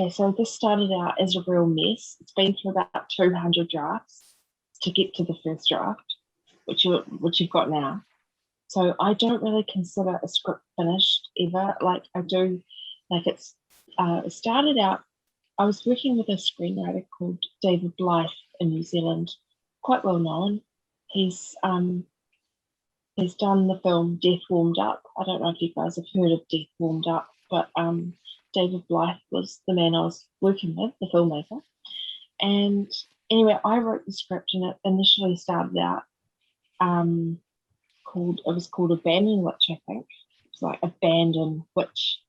Okay, so this started out as a real mess. It's been through about 200 drafts to get to the first draft, which you've got now. So I don't really consider a script finished ever. Like I do, like it started out, I was working with a screenwriter called David Blythe in New Zealand, quite well known. He's done the film Death Warmed Up. I don't know if you guys have heard of Death Warmed Up, but David Blythe was the man I was working with, the filmmaker. And anyway, I wrote the script, and it initially started out called Abandon Witch, I think. It's like Abandon Witch.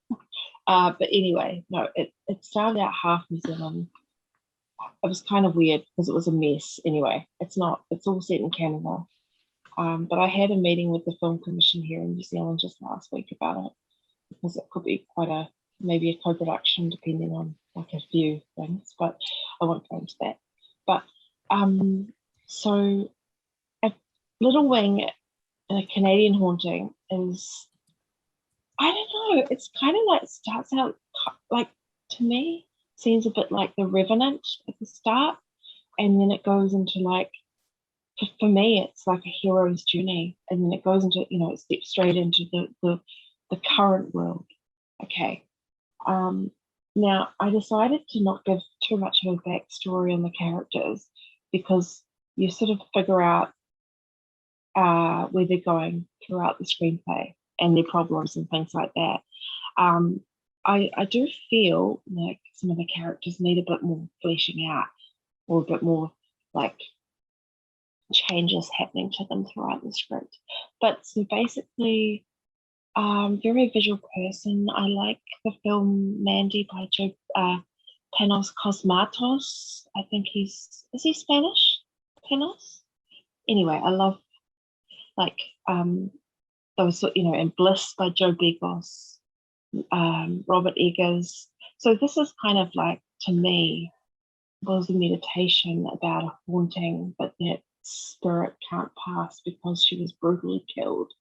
But anyway, no, it started out half New Zealand. It was kind of weird because it was a mess. Anyway, it's all set in Canada. But I had a meeting with the Film Commission here in New Zealand just last week about it, because it could be maybe a co-production depending on like a few things, but I won't go into that. But so a Little Wing, a Canadian Haunting, is, I don't know, it's kind of like, starts out like, to me, seems a bit like The Revenant at the start, and then it goes into like, for me, it's like a hero's journey, and then it goes into, it steps straight into the current world. Okay. Now I decided to not give too much of a backstory on the characters, because you sort of figure out where they're going throughout the screenplay and their problems and things like that. I do feel like some of the characters need a bit more fleshing out, or a bit more like changes happening to them throughout the script. But so basically, very visual person. I like the film Mandy by Joe Panos Cosmatos. I think is he Spanish? Panos? Anyway, I love like those, and Bliss by Joe Begos, Robert Eggers. So this is kind of like, to me, was a meditation about a haunting, but that spirit can't pass because she was brutally killed.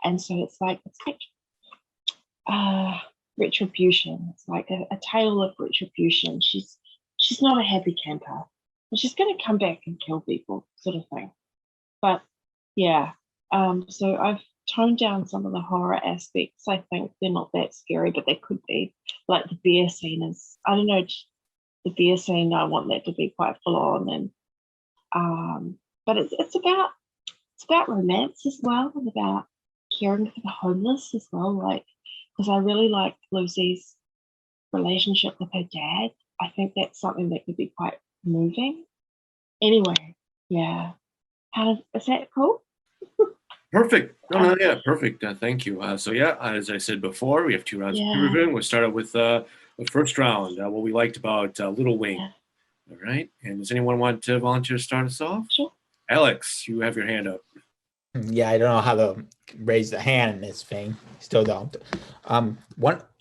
And so it's like retribution. It's like a tale of retribution. She's not a happy camper, and she's going to come back and kill people, sort of thing. But yeah, so I've toned down some of the horror aspects. I think they're not that scary, but they could be. Like the bear scene is, I don't know, the bear scene, I want that to be quite full on, and but it's about romance as well, and about caring for the homeless as well, like, because I really like Lucy's relationship with her dad. I think that's something that could be quite moving. Anyway, yeah. Is that cool? Perfect. No, yeah, perfect. Thank you. So yeah, as I said before, we have 2 rounds of peer reviewing. We'll start out with the first round, what we liked about Little Wing. Yeah. All right. And does anyone want to volunteer to start us off? Sure. Alex, you have your hand up. Yeah, I don't know how to raise the hand in this thing. Still don't. Oh,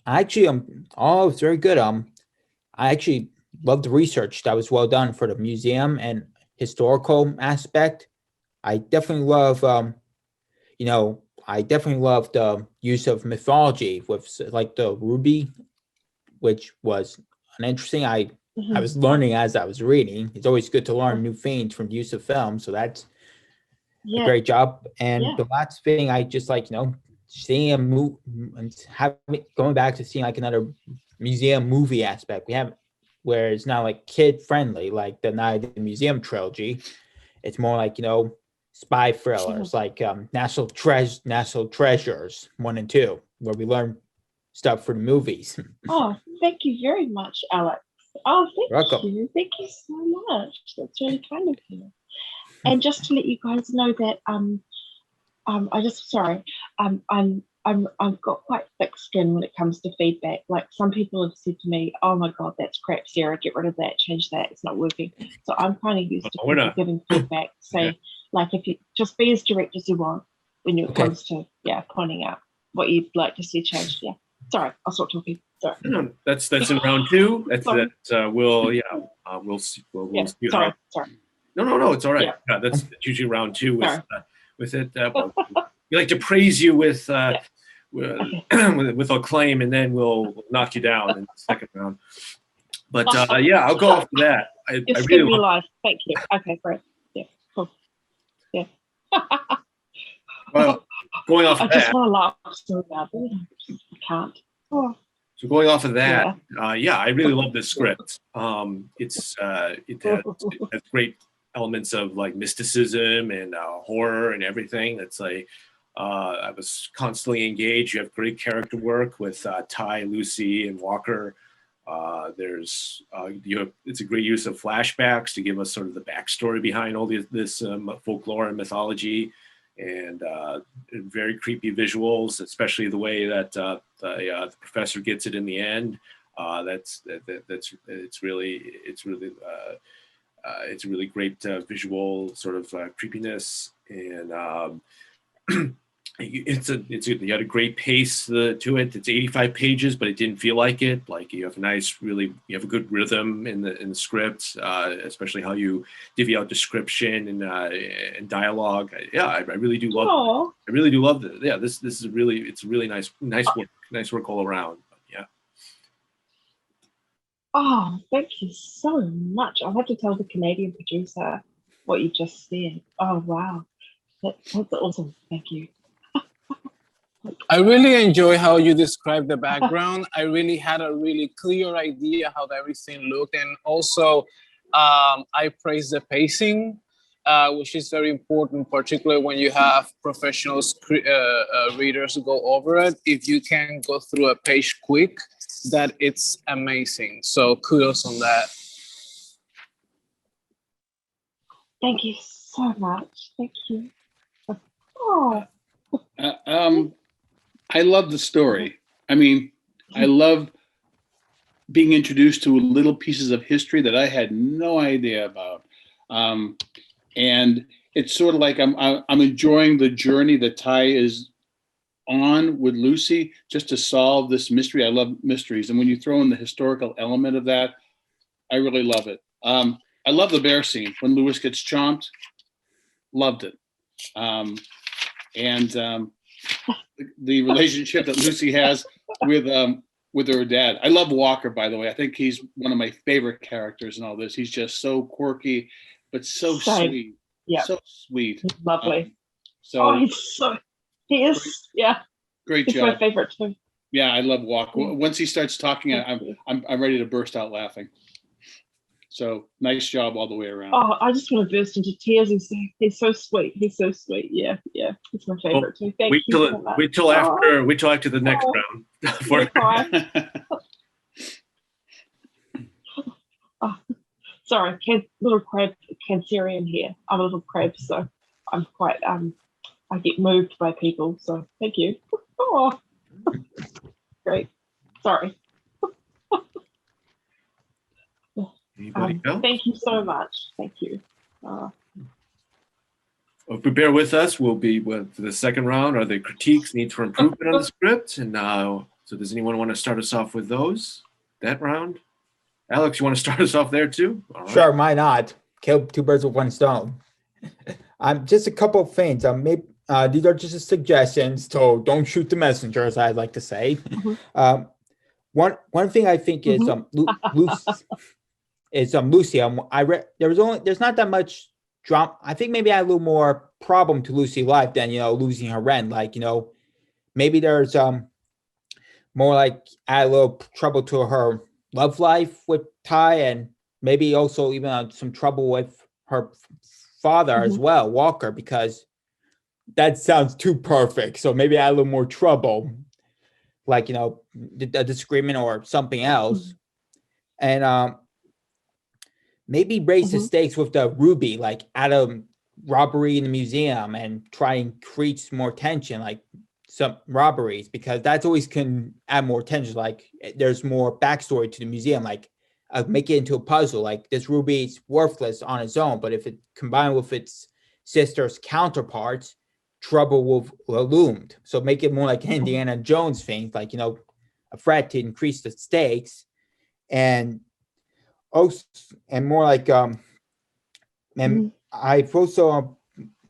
it's very good. I actually love the research that was well done for the museum and historical aspect. I definitely love, the use of mythology with like the ruby, which was an interesting. I was learning as I was reading. It's always good to learn new things from the use of film. So that's a great job. And the last thing, I just like, seeing a movie and going back to seeing like another museum movie aspect. We have where it's not like kid friendly, like the Night at the Museum trilogy. It's more like, spy thrillers, like National Treasures 1 and 2, where we learn stuff for the movies. Oh, thank you very much, Alex. Oh, thank you. Thank you so much. That's really kind of you. And just to let you guys know that I've got quite thick skin when it comes to feedback. Like, some people have said to me, "Oh my God, that's crap, Sarah. Get rid of that. Change that. It's not working." So I'm kind of used to people giving feedback. Say, like, if you just be as direct as you want when it comes to pointing out what you'd like to see changed. Yeah. Sorry, I'll stop talking. Sorry. No, that's in round 2. We'll see. We'll see. Sorry. No, it's all right. Yeah, that's usually round 2 with it. We like to praise you with acclaim, and then we'll knock you down in the second round. But yeah, I'll go off of that. You I skipped really me love, live. Thank you. Okay, great. Yeah, cool. Yeah. well, going off I of just that. want to laugh so badly. I can't. Oh, So going off of that, yeah. yeah, I really love this script. It has great elements of like mysticism and horror and everything. It's like I was constantly engaged. You have great character work with Ty, Lucy, and Walker. It's a great use of flashbacks to give us sort of the backstory behind all this folklore and mythology, and very creepy visuals, especially the way that the professor gets it in the end. It's a really great visual sort of creepiness, and you had a great pace to it. It's 85 pages, but it didn't feel like it. Like you have you have a good rhythm in the script, especially how you divvy out description and dialogue. Yeah, I really do love. Oh, I really do love it. Yeah, this is it's really nice work all around. Yeah. oh, thank you so much. I'll have to tell the Canadian producer what you just said. Oh, wow. That's awesome. Thank you. I really enjoy how you describe the background. I really had a really clear idea how everything looked, and also I praise the pacing, which is very important, particularly when you have professional readers go over it. If you can go through a page quick, that it's amazing. So kudos on that. Thank you so much. Thank you. Oh. I love the story. I mean, I love being introduced to little pieces of history that I had no idea about. And it's sort of like I'm enjoying the journey that Ty is on with Lucy just to solve this mystery. I love mysteries. And when you throw in the historical element of that, I really love it. I love the bear scene when Lewis gets chomped. Loved it. The relationship that Lucy has with her dad. I love Walker, by the way. I think he's one of my favorite characters in all this. He's just so quirky, but so sweet. Yeah. So sweet. He's lovely. So he is, yeah. Great He's job. my favorite too. Yeah, I love Walker. Once he starts talking, I'm ready to burst out laughing. So nice job all the way around. Oh, I just want to burst into tears. He's so sweet. He's so sweet. Yeah, yeah. He's my favorite too. Thank you so much. Wait till after the next round. Sorry, little crab cancerian here. I'm a little crab, so I'm quite I get moved by people. So thank you. Oh, great. Sorry. Anybody else? Thank you so much. Thank you. Well, if you bear with us, we'll be with the second round. Are there critiques, needs for improvement on the script? And so does anyone want to start us off with those? That round? Alex, you want to start us off there too? All right. Sure, why not? Kill two birds with one stone. Just a couple of things. Maybe these are just suggestions, so don't shoot the messenger, as I'd like to say. Mm-hmm. One thing I think is Lucy. I read there's not that much drama. I think maybe I had a little more problem to Lucy life than losing her rent. Like maybe there's more like add a little trouble to her love life with Ty, and maybe also even some trouble with her father as well, Walker, because that sounds too perfect. So maybe add a little more trouble, like a disagreement or something else, and maybe raise the stakes with the Ruby, like add a robbery in the museum and try and create some more tension, like some robberies, because that's always can add more tension. Like there's more backstory to the museum, like make it into a puzzle. Like this Ruby is worthless on its own, but if it combined with its sister's counterparts, trouble will loomed. So make it more like Indiana Jones thing, like a threat to increase the stakes, and more like and I've also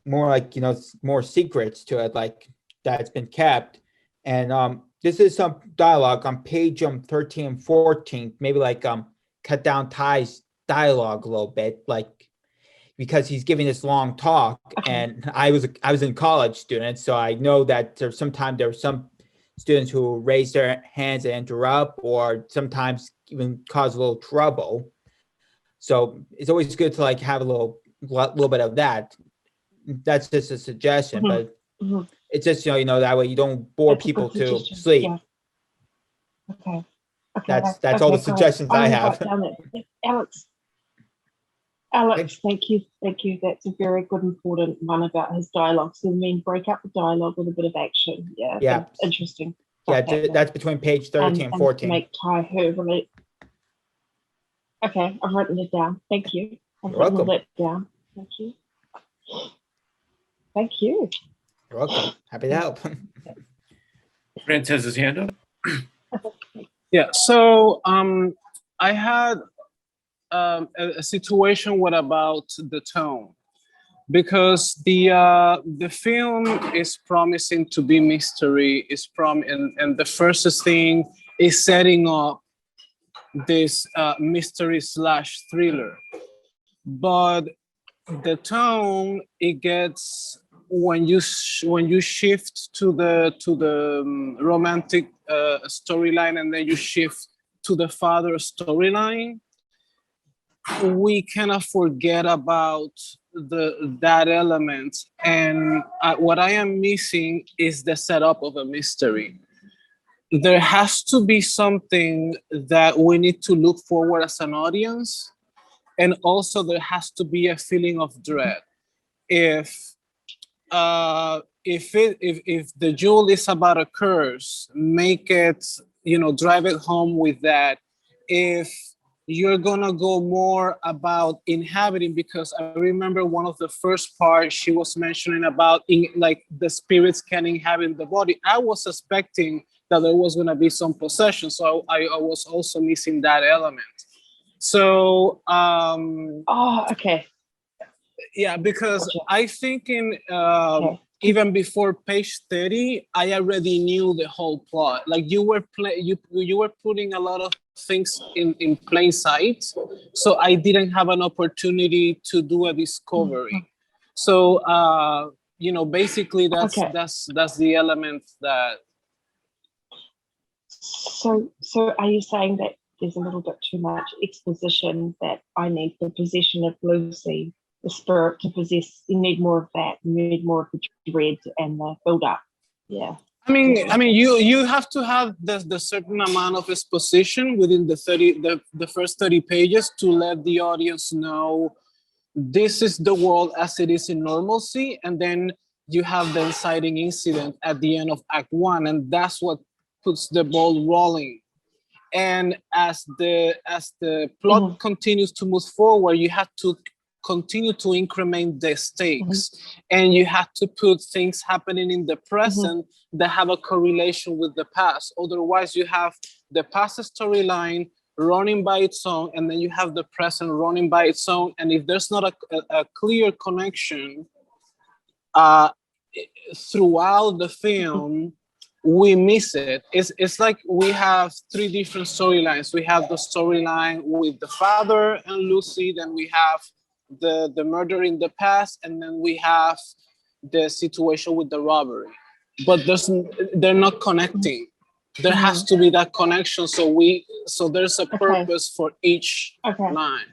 more like more secrets to it, like that's been kept. And this is some dialogue on page 13 and 14, maybe like cut down Ty's dialogue a little bit, like because he's giving this long talk, and I was in college student, so I know that there are some students who raise their hands and interrupt, or sometimes even cause a little trouble. So it's always good to like have a little bit of that. That's just a suggestion, but it's just that way you don't bore people to sleep. Yeah. Okay. That's all the suggestions I have. Alex, thank you. That's a very good, important one about his dialogue. So, break up the dialogue with a bit of action. Yeah. Yeah. Interesting. Yeah, that's between page 13 and 14. Make Ty relate. Okay, I've written it down. Thank you. I've written it down. Thank you. Thank you. You're welcome. Happy to help. Brent has his hand up. Yeah. So I had a situation what about the tone, because the film is promising to be mystery, and the first thing is setting up this mystery / thriller, but the tone it gets when you shift to the romantic storyline, and then you shift to the father storyline, we cannot forget about that element. And what I am missing is the setup of a mystery. There has to be something that we need to look forward as an audience, and also there has to be a feeling of dread. If the jewel is about a curse, make it, drive it home with that. If you're gonna go more about inhabiting, because I remember one of the first parts she was mentioning about like the spirits can inhabit the body. I was suspecting that there was gonna be some possession, so I was also missing that element. So okay. Yeah, because I think even before page 30, I already knew the whole plot. Like you were putting a lot of things in plain sight, so I didn't have an opportunity to do a discovery. So basically that's the element that. So are you saying that there's a little bit too much exposition, that I need the possession of Lucy, the spirit to possess? You need more of that. You need more of the dread and the build up. Yeah. I mean, you have to have the certain amount of exposition within the first 30 pages to let the audience know this is the world as it is in normalcy, and then you have the inciting incident at the end of Act 1, and that's what puts the ball rolling. And as the plot continues to move forward, you have to continue to increment the stakes, and you have to put things happening in the present that have a correlation with the past. Otherwise, you have the past storyline running by its own, and then you have the present running by its own. And if there's not a clear connection throughout the film, we miss it. It's like we have three different storylines. We have the storyline with the father and Lucy, then we have the murder in the past, and then we have the situation with the robbery. But they're not connecting. There has to be that connection, so there's a purpose for each line.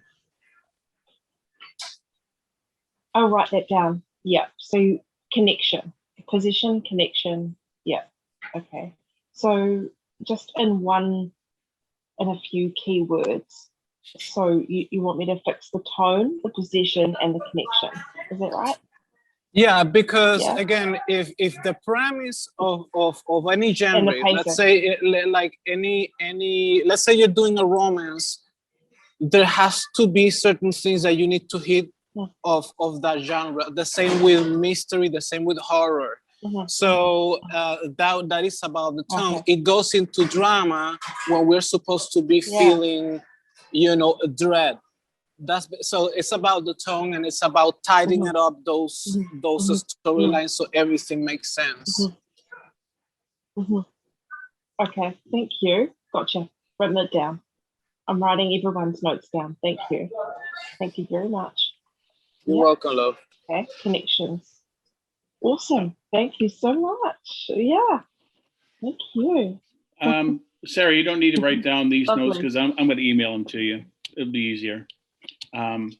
I'll write that down. Yeah. So connection, position, connection. Yeah. Okay. So just in a few keywords. So you want me to fix the tone, the position, and the connection. Is that right? Yeah, because again, if the premise of any genre, let's say like any let's say you're doing a romance, there has to be certain things that you need to hit of that genre. The same with mystery, the same with horror. So that is about the tone. It goes into drama when we're supposed to be feeling, dread. So it's about the tone, and it's about tidying it up those storylines so everything makes sense. Okay, thank you. Gotcha. Written it down. I'm writing everyone's notes down. Thank you. Thank you very much. You're Yeah. welcome, love. Okay, connections. Awesome. Thank you so much. Yeah. Thank you. Sarah, you don't need to write down these notes Lovely. because I'm going to email them to you. It'll be easier. Awesome.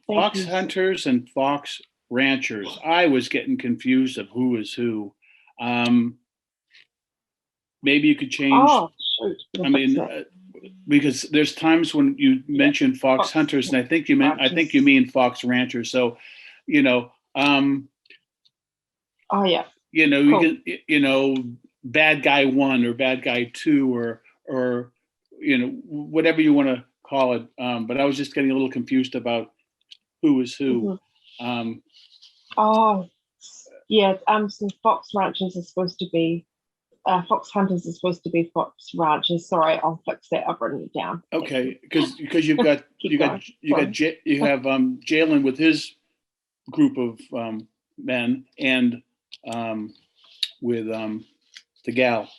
Thank Fox you. hunters and fox ranchers. I was getting confused of who is who. Maybe you could change. Oh, shoot. I mean, because there's times when you mention fox Fox hunters, and I think you mean fox ranchers. So, you know, oh yeah. you know, Cool. you can, you know, bad guy 1 or bad guy 2 or you know, whatever you want to call it. But I was just getting a little confused about who is who. Oh, yeah. So fox ranchers are supposed to be fox hunters are supposed to be fox ranchers. Sorry, I'll fix that. I've written it down. Okay, because you have Jalen with his group of men and with the gal,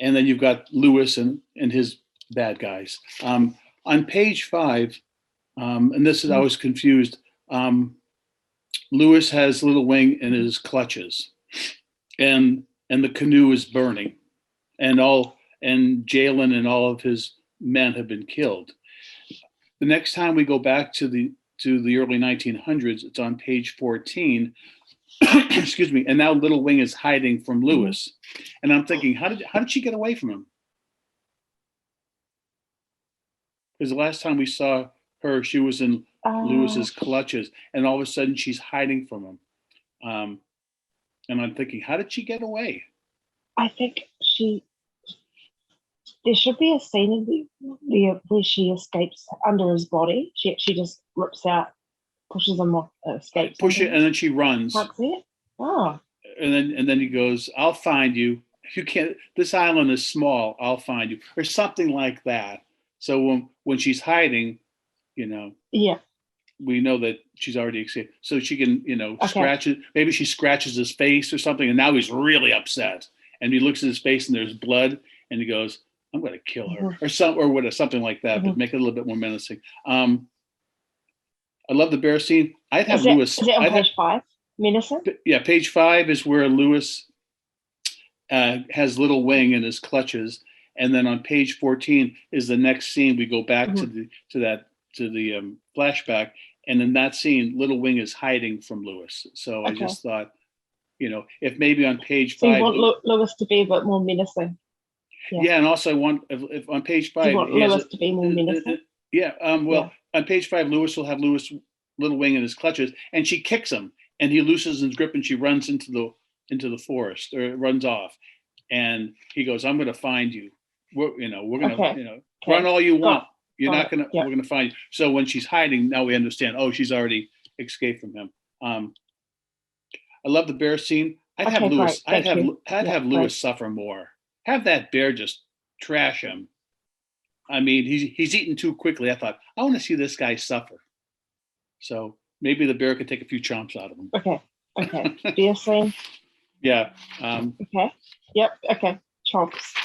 and then you've got Lewis and his bad guys. On page 5, and this is I was confused. Lewis has Little Wing in his clutches, and the canoe is burning, and Jalen and all of his men have been killed. The next time we go back to the early 1900s, it's on page 14. Excuse me. And now Little Wing is hiding from Lewis, and I'm thinking, how did she get away from him? Because the last time we saw her, she was in Lewis's clutches, and all of a sudden she's hiding from him. And I'm thinking, how did she get away? I think there should be a scene in where she escapes under his body. She just rips out, pushes him off, escapes. Push it, and then she runs. Can't see it. Oh. And then he goes, "I'll find you. You can't. This island is small. I'll find you," or something like that. So when she's hiding, you know. Yeah. We know that she's already escaped, so she can, you know, scratch it. Maybe she scratches his face or something, and now he's really upset. And he looks at his face, and there's blood, and he goes, "I'm going to kill her," or something like that. But make it a little bit more menacing. I love the bear scene. I'd have Lewis. Is it on page 5? Menacing? Yeah, page 5 is where Lewis has Little Wing in his clutches, and then on page 14 is the next scene. We go back to the flashback. And in that scene, Little Wing is hiding from Lewis. So I just thought, you know, if maybe on page 5. So you want Lewis to be a bit more menacing. Yeah, and also I want, if on page 5. You want Lewis to be more menacing? Yeah, on page 5, Lewis will have Little Wing in his clutches, and she kicks him, and he loosens his grip, and she runs into the forest, or runs off. And he goes, "I'm going to find you. We're going to, run all you want. You're not gonna. We're gonna find you." So when she's hiding, now we understand. Oh, she's already escaped from him. I love the bear scene. I'd have Lewis. I'd have Lewis suffer more. Have that bear just trash him. I mean, he's eaten too quickly. I thought, I want to see this guy suffer. So maybe the bear could take a few chomps out of him. Okay. Bear scene. Yeah. Okay. Yep. Okay. Chomps.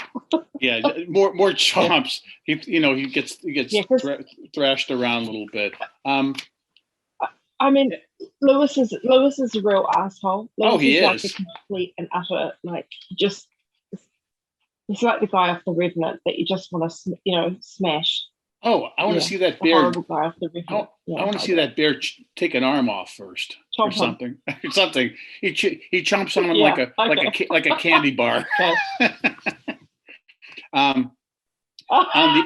Yeah, more chomps. He gets thrashed around a little bit. I mean, Lewis is a real asshole. Lewis he is like a complete and utter, like, just he's like the guy off the Revenant that you just want to smash. Oh, I want to see that bear. Horrible guy off the Revenant. I want to see that bear take an arm off first, or something. Something. He chomps on him like a candy bar. So okay.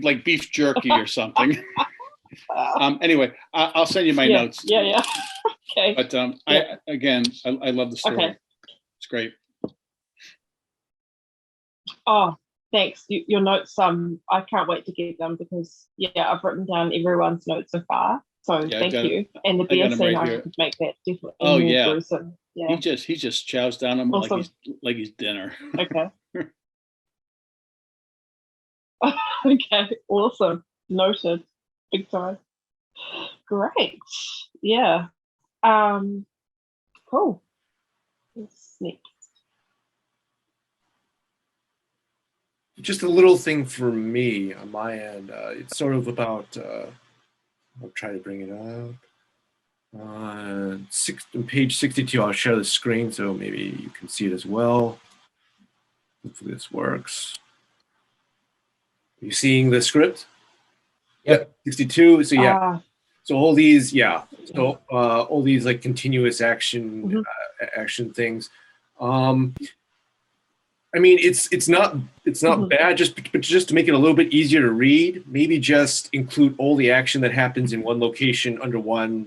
Like beef jerky or something. Anyway, I'll send you my notes. Yeah. Okay. But I love the story. Okay. It's great. Oh, thanks. Your notes. I can't wait to get them because I've written down everyone's notes so far. So thank you. And the beer scene, I could make that definitely. Oh yeah. Gruesome. Yeah. He just chows down him Awesome. like he's dinner. Okay. Okay. Awesome. Noted. Big time. Great. Yeah. Cool. What's next? just a little thing for me on my end. It's sort of about. I'll try to bring it up. On page 62, I'll share the screen so maybe you can see it as well. Hopefully this works. Are you seeing the script? Yep. 62. So yeah. Ah, So all these, yeah. So all these like continuous action Mhm. action things. I mean, it's not Mhm. bad. But just to make it a little bit easier to read, maybe just include all the action that happens in one location under one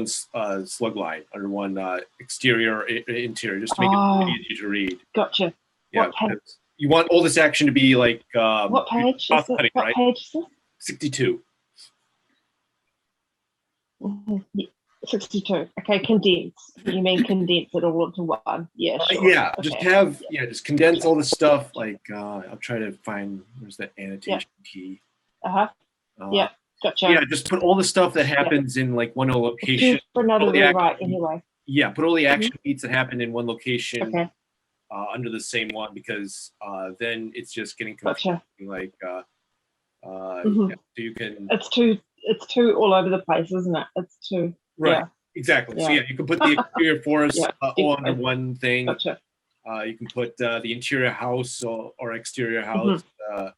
slug line, under one exterior interior, just to make it a little easier to read. gotcha. Yeah, What page? because you want all this action to be like What page is it? cutting, What right? page is it? 62. Yeah, 62. Okay, condense. You mean condense it all into one? Yeah, sure. Yeah, Okay. just condense all this stuff. Like I'll try to find where's that annotation key. Uh-huh. Yeah, gotcha. Yeah, just put all the stuff that happens in like one It's location. due for another all the rewrite action- anyway. Yeah, put all the action beats that happen in one location Okay, under the same one because then it's just getting gotcha. confusing. Like, Mhm. so you can It's too all over the place, isn't it? It's too. right Yeah, exactly. So Yeah. yeah, you can put the exterior forest Yeah, all under definitely. one thing. Gotcha. You can put the interior house or exterior house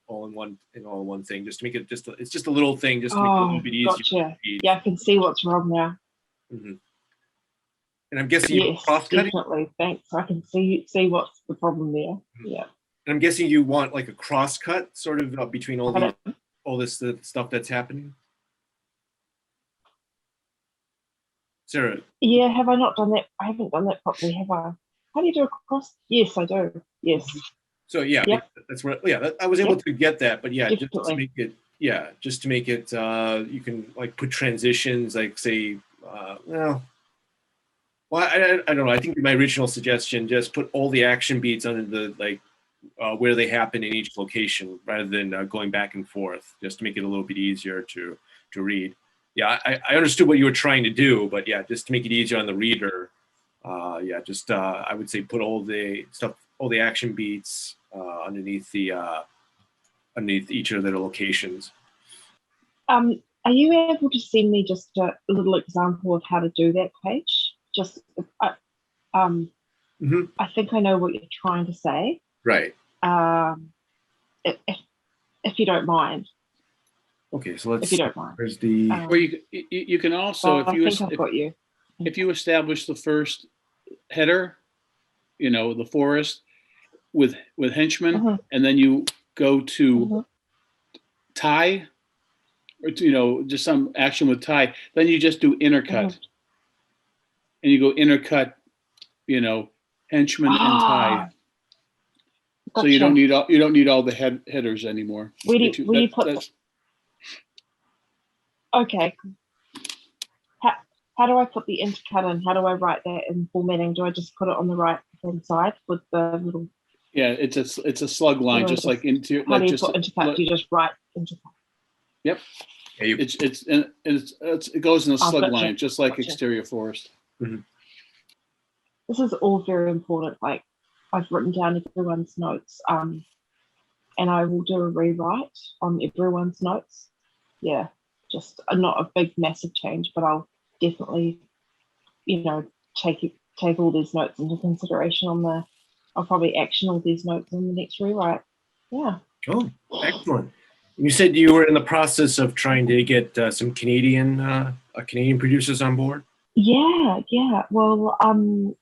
all in one thing, just to make it it's just a little thing, just to make it a little bit easier. Gotcha. Yeah, I can see what's wrong now. Mhm. And I'm guessing you Yes, cross-cutting. definitely. Thanks. I can see what's the problem there. Yeah. And I'm guessing you want like a cross-cut sort of between all I this the stuff that's happening. Sarah, Yeah, have I not done that? I haven't done that properly, have I? How do you do a cross? Yes, I do. Yes. so yeah, Yep. that's where I was able to get that, but yeah, just to Definitely. make it you can like put transitions, like say, I don't know. I think my original suggestion just put all the action beats under the like where they happen in each location, rather than going back and forth, just to make it a little bit easier to read. Yeah, I understood what you were trying to do, but yeah, just to make it easier on the reader. I would say put all the stuff, all the action beats underneath each of their locations. Are you able to send me just a little example of how to do that page? Just Mhm. I think I know what you're trying to say. Right. If you don't mind. Okay, so let's. If you don't mind. Where's the? Or you can also, I think I've got you. if you establish the first header, the forest with henchmen, Mhm. and then you go to Mhm. tie, or just some action with tie, then you just do intercut, Mhm. and you go intercut, henchman and tie. Gotcha. So you don't need all the headers anymore. Where do you put Okay. How do I put the intercut in? How do I write that in formatting? Do I just put it on the right hand side with the little? Yeah, it's a slug line, just like into How do you put intercut? Do you just write intercut? Yep. Yeah, it goes in a slug gotcha. line, just like Gotcha. exterior forest. This is all very important. Like I've written down everyone's notes, and I will do a rewrite on everyone's notes. Yeah, just not a big massive change, but I'll definitely, take all these notes into consideration I'll probably action all these notes in the next rewrite. Yeah. Oh, excellent. You said you were in the process of trying to get some Canadian producers on board. Yeah. Well, I'm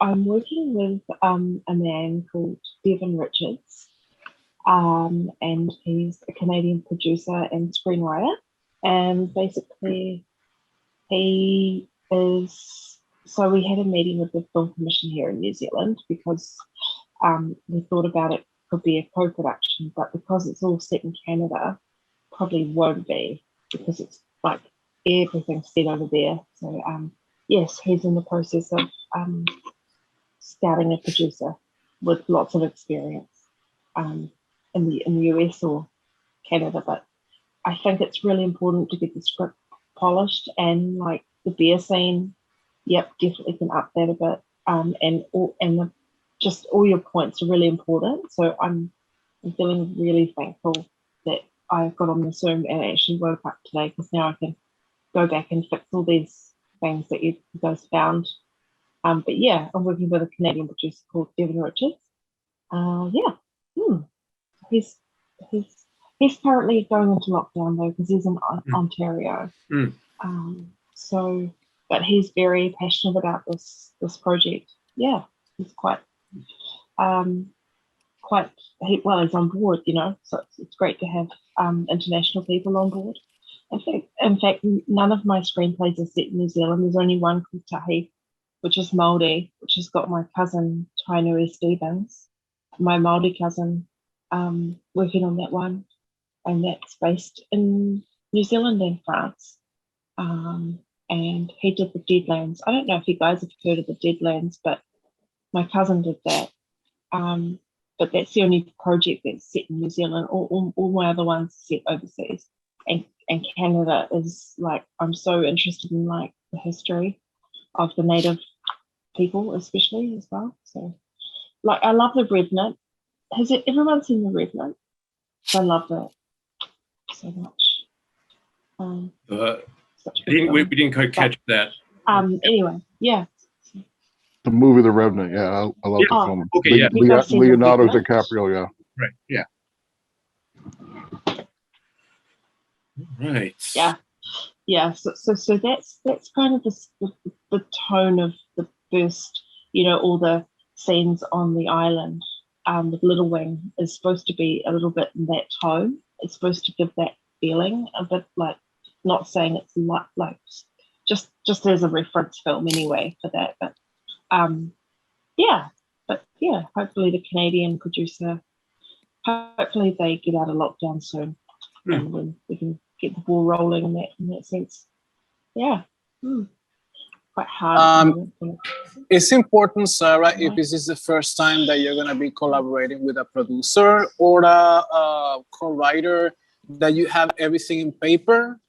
working with a man called Devin Richards, and he's a Canadian producer and screenwriter, and basically he is. So we had a meeting with the Film Commission here in New Zealand because we thought about it could be a co-production, but because it's all set in Canada, probably won't be because it's like everything's set over there. So yes, he's in the process of scouting a producer with lots of experience in the US or Canada. But I think it's really important to get the script polished, and like the beer scene, yep, definitely can up that a bit. And just all your points are really important. So I'm feeling really thankful that I got on the Zoom and actually woke up today, because now I can go back and fix all these things that you guys found. But yeah, I'm working with a Canadian producer called Devin Richards. He's currently going into lockdown though, because he's in Ontario. So, but he's very passionate about this project. Yeah, he's he's on board, you know. So it's great to have international people on board. In fact, none of my screenplays are set in New Zealand. There's only one called Tahi, which is Māori, which has got my cousin Tainui Stevens, my Māori cousin, working on that one, and that's based in New Zealand and France. And he did the Deadlands. I don't know if you guys have heard of the Deadlands, but my cousin did that. But that's the only project that's set in New Zealand. All my other ones are set overseas. And Canada is like, I'm so interested in like the history of the native people, especially as well. So, like, I love The Revenant. Has everyone seen The Revenant? I love that so much. We didn't quite catch that. Anyway, yeah. The movie The Revenant, yeah, I love the film. Okay, yeah. Leonardo DiCaprio, yeah. Right, yeah. Right. Yeah. So that's kind of the tone of the first, you know, all the scenes on the island with Little Wing is supposed to be a little bit in that tone. It's supposed to give that feeling, a bit like, not saying it's like just as a reference film anyway for that, but hopefully the Canadian producer, hopefully they get out of lockdown soon, and when we can get the ball rolling in that sense. Yeah. Quite hard. It's important, Sarah, if this is the first time that you're going to be collaborating with a producer or a co-writer, that you have everything in paper,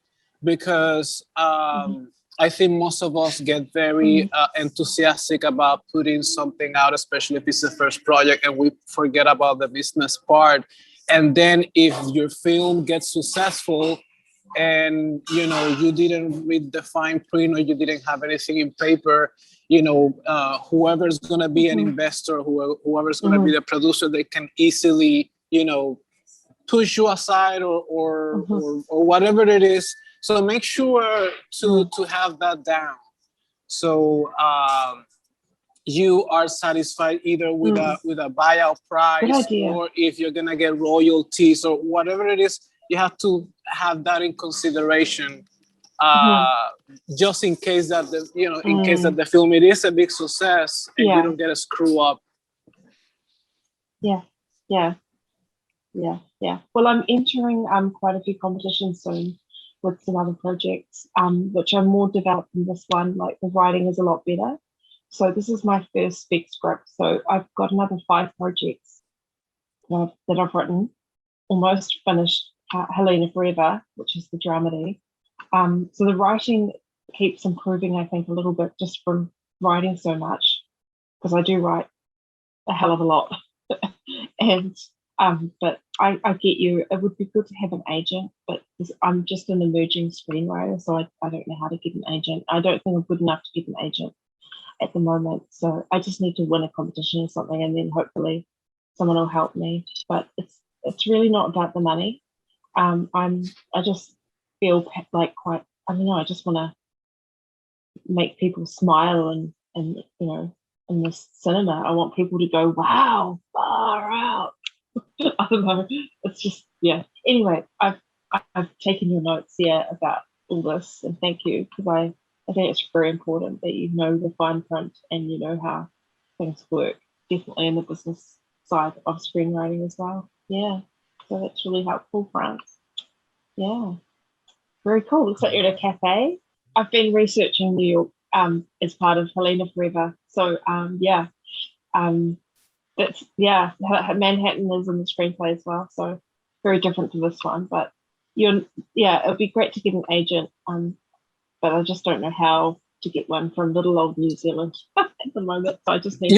because I think most of us get very enthusiastic about putting something out, especially if it's the first project, and we forget about the business part. And then if your film gets successful and, you know, you didn't read the fine print or you didn't have anything in paper, you know, whoever's going to be an investor, whoever's going to be the producer, they can easily, you know, push you aside or whatever it is. So make sure to have that down. So you are satisfied either with a buyout price, or if you're gonna get royalties or whatever it is, you have to have that in consideration, just in case that in case that the film it is a big success and you don't get a screw up. Yeah. Well, I'm entering quite a few competitions soon with some other projects, which are more developed than this one. Like, the writing is a lot better. So this is my first spec script. So I've got another 5 projects that I've written, almost finished. Helena Forever, which is the dramedy. So the writing keeps improving, I think, a little bit just from writing so much, because I do write a hell of a lot. And but I get you. It would be good to have an agent, but I'm just an emerging screenwriter, so I don't know how to get an agent. I don't think I'm good enough to get an agent at the moment. So I just need to win a competition or something, and then hopefully someone will help me. But it's really not about the money. I just feel like quite, I don't know, I just want to make people smile, and you know, in this cinema, I want people to go, wow, far out. I don't know. It's just, yeah. Anyway, I've taken your notes here about all this, and thank you, because I think it's very important that you know the fine print and you know how things work, definitely in the business side of screenwriting as well. Yeah. So that's really helpful, France. Yeah. Very cool. Looks like you're at a cafe. I've been researching New York as part of Helena Forever. So that's Manhattan is in the screenplay as well. So very different to this one. But it would be great to get an agent. But I just don't know how to get one from little old New Zealand at the moment. So I just need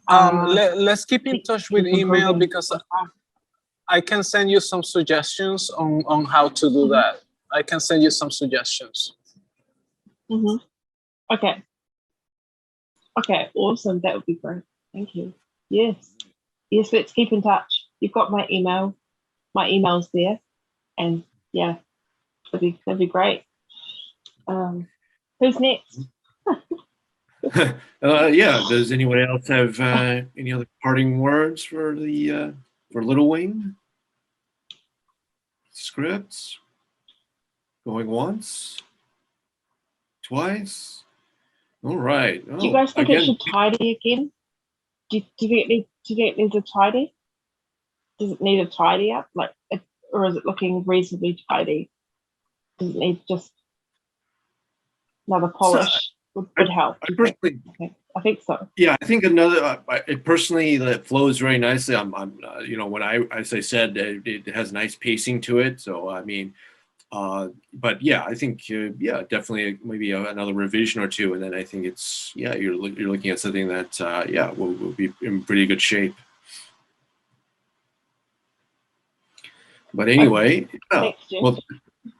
Let's keep in touch with email because I can send you some suggestions on how to do that. I can send you some suggestions. Okay. Okay, awesome. That would be great. Thank you. Yes. Yes, let's keep in touch. You've got my email. My email's there. And yeah, that'd be great. Who's next? Yeah. Does anyone else have any other parting words for the for Little Wing? Scripts? Going once? Twice? All right. Do you guys think it should tidy again? Do you think it needs a tidy? Does it need a tidy up? Or is it looking reasonably tidy? Does it need just another polish? Would help. I personally, I think so. Yeah, I think another. It personally, that flows very nicely. I'm when as I said, it has nice pacing to it. So I mean, but yeah, I think definitely maybe another revision or two, and then I think it's you're looking at something that will be in pretty good shape. But anyway, Thanks, well.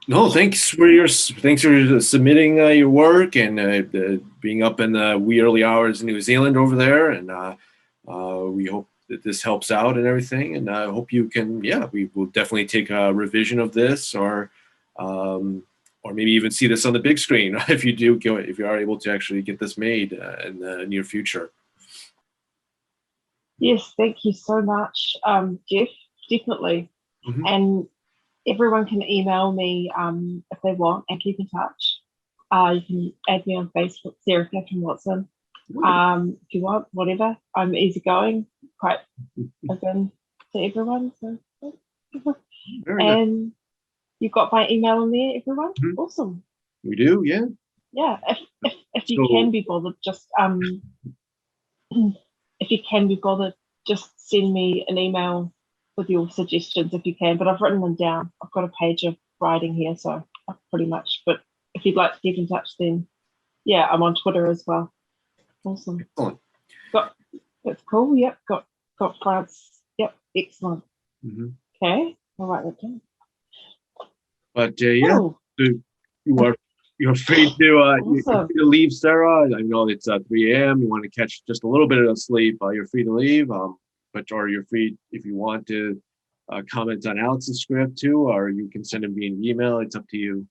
No, thanks for submitting your work and being up in the wee early hours in New Zealand over there. And we hope that this helps out and everything. And I hope you can, we will definitely take a revision of this or maybe even see this on the big screen if you are able to actually get this made in the near future. Yes, thank you so much, Jeff. Definitely. Mm-hmm. And everyone can email me if they want and keep in touch. You can add me on Facebook, Sarah Catherine Watson. If you want, whatever. I'm easygoing, quite open to everyone. So. And you've got my email in there, everyone? Mm-hmm. Awesome. We do, yeah. Yeah, if you can be bothered, just if you can be bothered, just send me an email with your suggestions if you can, but I've written them down. I've got a page of writing here, so pretty much. But if you'd like to keep in touch, then I'm on Twitter as well. Awesome. Excellent. That's cool. Yep. Got France. Yep. Excellent. Mm-hmm. Okay. I'll write that down. But so you're free to awesome. Leave, Sarah. I know it's 3 a.m. You want to catch just a little bit of sleep. You're free to leave. Or you're free if you want to comment on Alex's script too, or you can send him via an email. It's up to you.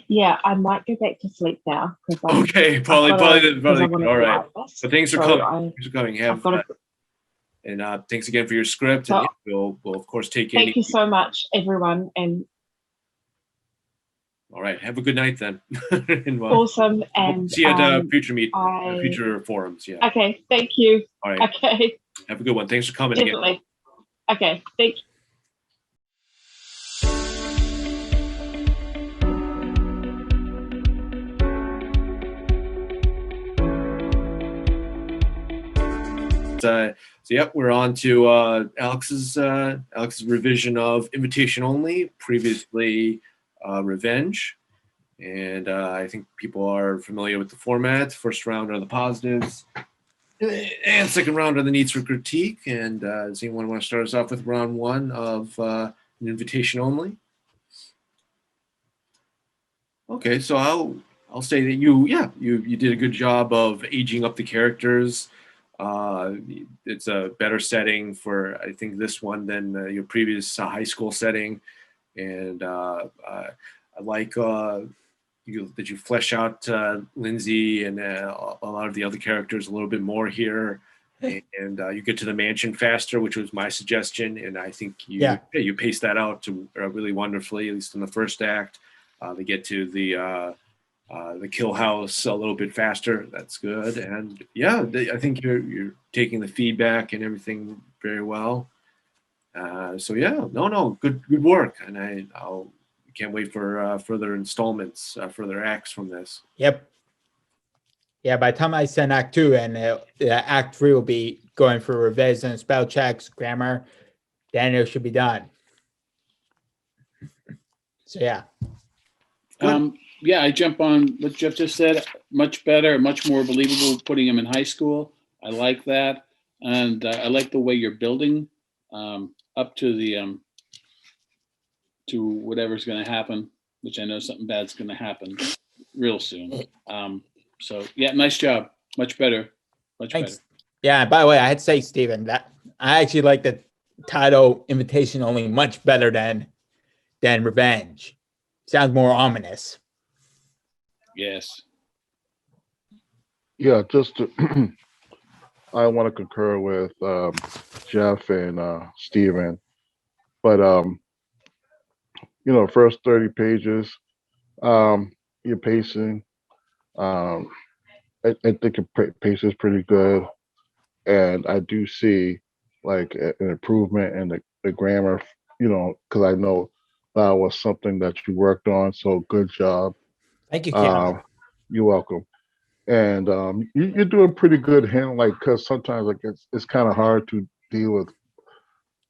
Yeah, I might go back to sleep now. Okay, probably. All right. So thanks for coming. Thanks for coming. And thanks again for your script. And we'll of course take it. Thank you so much, everyone. And all right, have a good night then. Awesome. And see you at future forums. Yeah. Okay. Thank you. All right. Okay. Have a good one. Thanks for coming. Definitely. Again. Okay. Thank you. So we're on to Alex's revision of Invitation Only, previously Revenge. And I think people are familiar with the format. First round are the positives, and second round are the needs for critique. And does anyone want to start us off with round one of an Invitation Only? Okay, so I'll say that you did a good job of aging up the characters. It's a better setting for, I think, this one than your previous high school setting, and I like that you flesh out Lindsay and a lot of the other characters a little bit more here, and you get to the mansion faster, which was my suggestion, and I think you pace that out to really wonderfully, at least in the first act. They get to the kill house a little bit faster. That's good. And I think you're taking the feedback and everything very well. Good work. And I can't wait for further installments, further acts from this. Yep. Yeah, by the time I send Act 2 and Act 3 will be going for revision, spell checks, grammar, then it should be done. So yeah. Yeah, I jump on what Jeff just said. Much better, much more believable putting him in high school. I like that. And I like the way you're building up to the to whatever's going to happen, which I know something bad's going to happen real soon. So yeah, nice job. Much better. Much Thanks. better. Yeah, by the way, I had to say, Stephen, that I actually like the title Invitation Only much better than Revenge. Sounds more ominous. Yes. Yeah, just to, I want to concur with Jeff and Steven, but first 30 pages, your pacing, um, I think your pace is pretty good, and I do see like an improvement in the grammar, because I know that was something that you worked on. So good job. Thank you, Keanu. You're welcome. And you're doing pretty good handling, like, because sometimes like it's kind of hard to deal with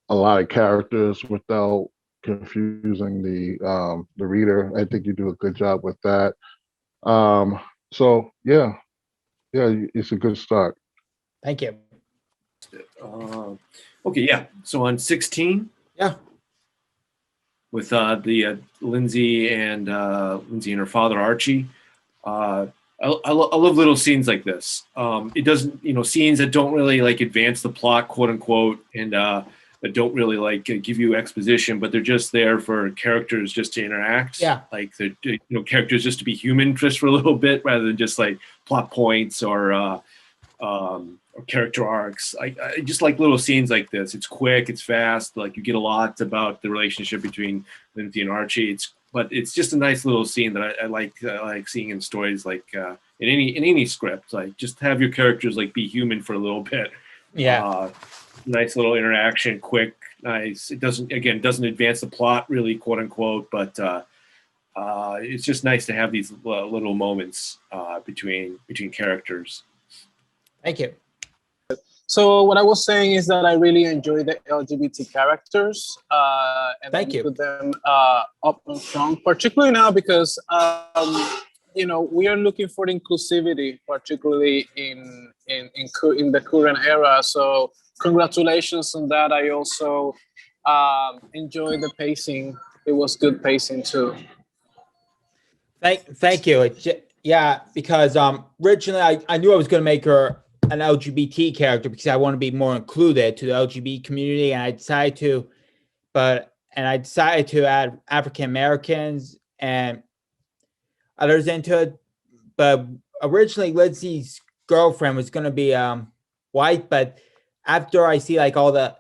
a lot of characters without confusing the reader. I think you do a good job with that. So yeah, it's a good start. Thank you. Okay, yeah. So on 16, Yeah. with the Lindsay and her father Archie. I love little scenes like this. It doesn't, scenes that don't really like advance the plot, quote unquote, and that don't really like give you exposition, but they're just there for characters just to interact. Yeah. Like they're, characters just to be human just for a little bit, rather than just like plot points or character arcs. I just like little scenes like this. It's quick, it's fast. Like you get a lot about the relationship between Lindsay and Archie. But it's just a nice little scene that I like seeing in stories, like in any script. Like just have your characters like be human for a little bit. Yeah. Nice little interaction, quick, nice. It doesn't advance the plot really, quote unquote, but it's just nice to have these little moments between characters. Thank you. So what I was saying is that I really enjoy the LGBT characters, and Thank you. put them up and strong, particularly now because we are looking for inclusivity, particularly in the current era. So congratulations on that. I also enjoy the pacing. It was good pacing too. Thank you. Yeah, because originally I knew I was going to make her an LGBT character because I want to be more included to the LGBT community, and I decided to add African Americans and others into it. But originally Lindsay's girlfriend was going to be white, but after I see like all the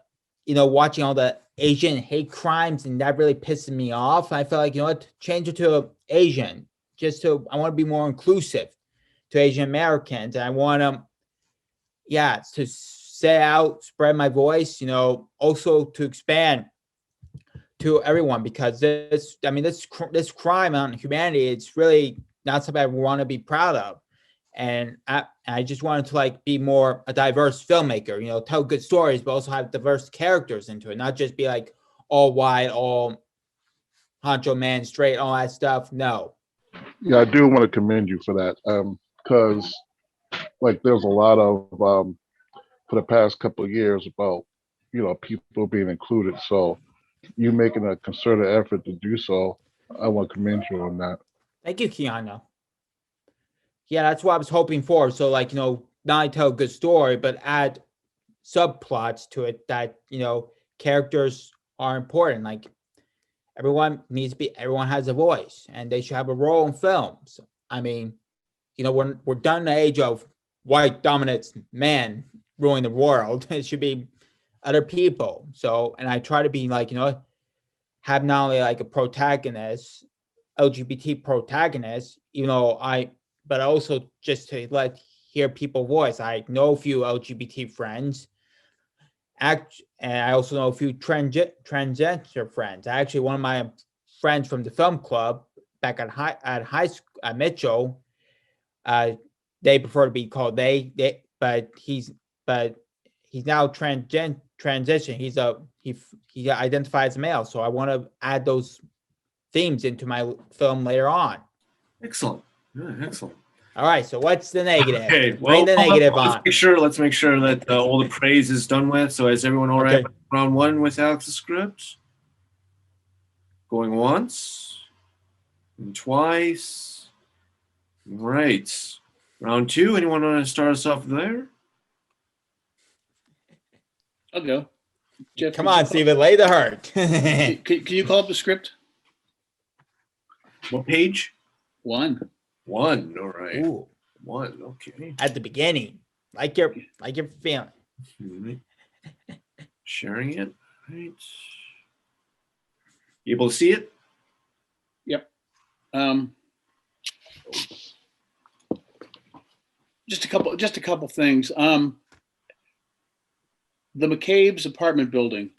watching all the Asian hate crimes, and that really pisses me off, I felt like, what, change it to Asian, I want to be more inclusive to Asian Americans, and I want to say out, spread my voice, also to expand to everyone, because this crime on humanity, it's really not something I want to be proud of. And I just wanted to like be more a diverse filmmaker, tell good stories, but also have diverse characters into it, not just be like all white, all honcho man, straight, all that stuff. No. Yeah, I do want to commend you for that, because like there's a lot of for the past couple of years about people being included. So you making a concerted effort to do so, I want to commend you on that. Thank you, Keanu. Yeah, that's what I was hoping for. So like, not only tell a good story, but add subplots to it that, characters are important. Like everyone has a voice and they should have a role in films. I mean, we're done in the age of white dominant man ruling the world. It should be other people. So, and I try to be like, have not only like a protagonist, LGBT protagonist, but also just to hear people voice. I know a few LGBT friends, and I also know a few transgender friends. Actually, one of my friends from the film club back at high school at Mitchell, they prefer to be called they, but he's now transition. He identifies as male. So I want to add those themes into my film later on. Excellent. Excellent. All right. So what's the negative? Okay, Bring the negative on. Let's make sure that all the praise is done with. So is everyone all right Okay. with round one with Alex's script? Going once and twice. Right. Round two. Anyone want to start us off there? I'll go. Jeff, Come on, Steven, lay the hurt. Can you call up the script? What page? 1. One. All right. Ooh, One. Okay. at the beginning, like you're feeling. Mhm. Sharing it. Right. You able to see it? Yep. Just a couple things. The McCabe's apartment building.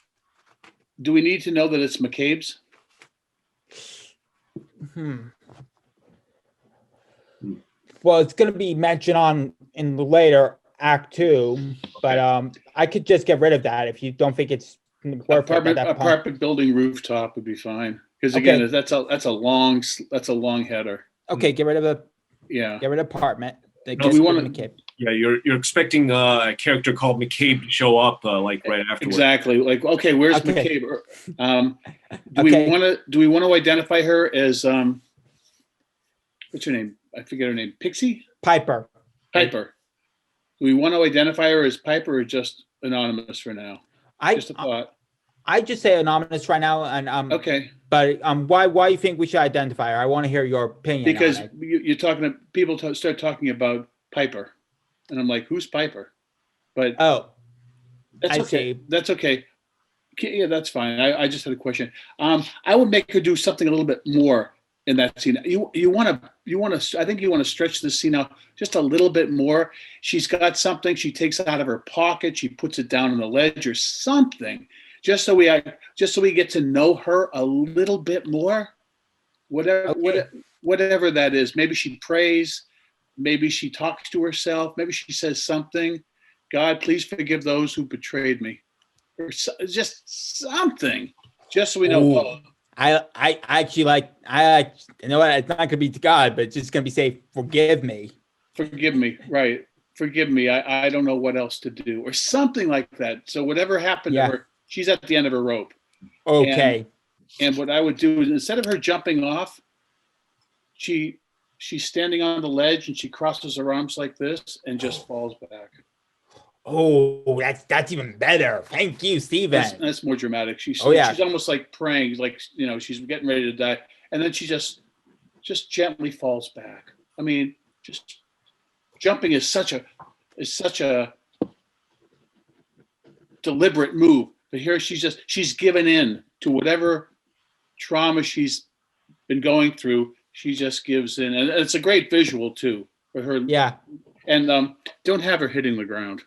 Do we need to know that it's McCabe's? Well, it's going to be mentioned in the later act 2, but I could just get rid of that if you don't think it's worth it at that point. Apartment building rooftop would be fine. Because Okay. again, that's a long header. Okay, get rid of the Yeah. apartment. That No, gets we rid of wanna- McCabe. Yeah, you're expecting a character called McCabe to show up like right afterwards. Exactly. Like, okay, where's Okay. McCabe? Do Okay. we want to identify her as what's her name? I forget her name. Pixie? Piper. Piper. Do we want to identify her as Piper or just anonymous for now? Just a thought. I just say anonymous right now, and Okay. But why you think we should identify her? I want to hear your opinion. Because on it. you're talking to people start talking about Piper, and I'm like, who's Piper? But Oh, that's I okay. see. That's okay. Yeah, that's fine. I just had a question. I would make her do something a little bit more in that scene. You want to. I think you want to stretch this scene out just a little bit more. She's got something she takes out of her pocket. She puts it down on the ledge or something, just so we get to know her a little bit more. Whatever that is. Maybe she prays. Maybe she talks to herself. Maybe she says something. God, please forgive those who betrayed me. Or just something, just so we know. Ooh. Oh, I actually like. You know what? It's not gonna be to God, but it's just gonna be say, "Forgive me." forgive me, right? Forgive me. I don't know what else to do, or something like that. So whatever happened Yeah. to her, she's at the end of her rope. Okay. And what I would do is instead of her jumping off, she's standing on the ledge and she crosses her arms like this and just falls back. Oh, that's even better. Thank you, Steven. That's more dramatic. She's almost like praying, like she's getting ready to die, and then she just gently falls back. I mean, just jumping is such a deliberate move, but here she's given in to whatever trauma she's been going through. She just gives in, and it's a great visual too for her. Yeah. And don't have her hitting the ground.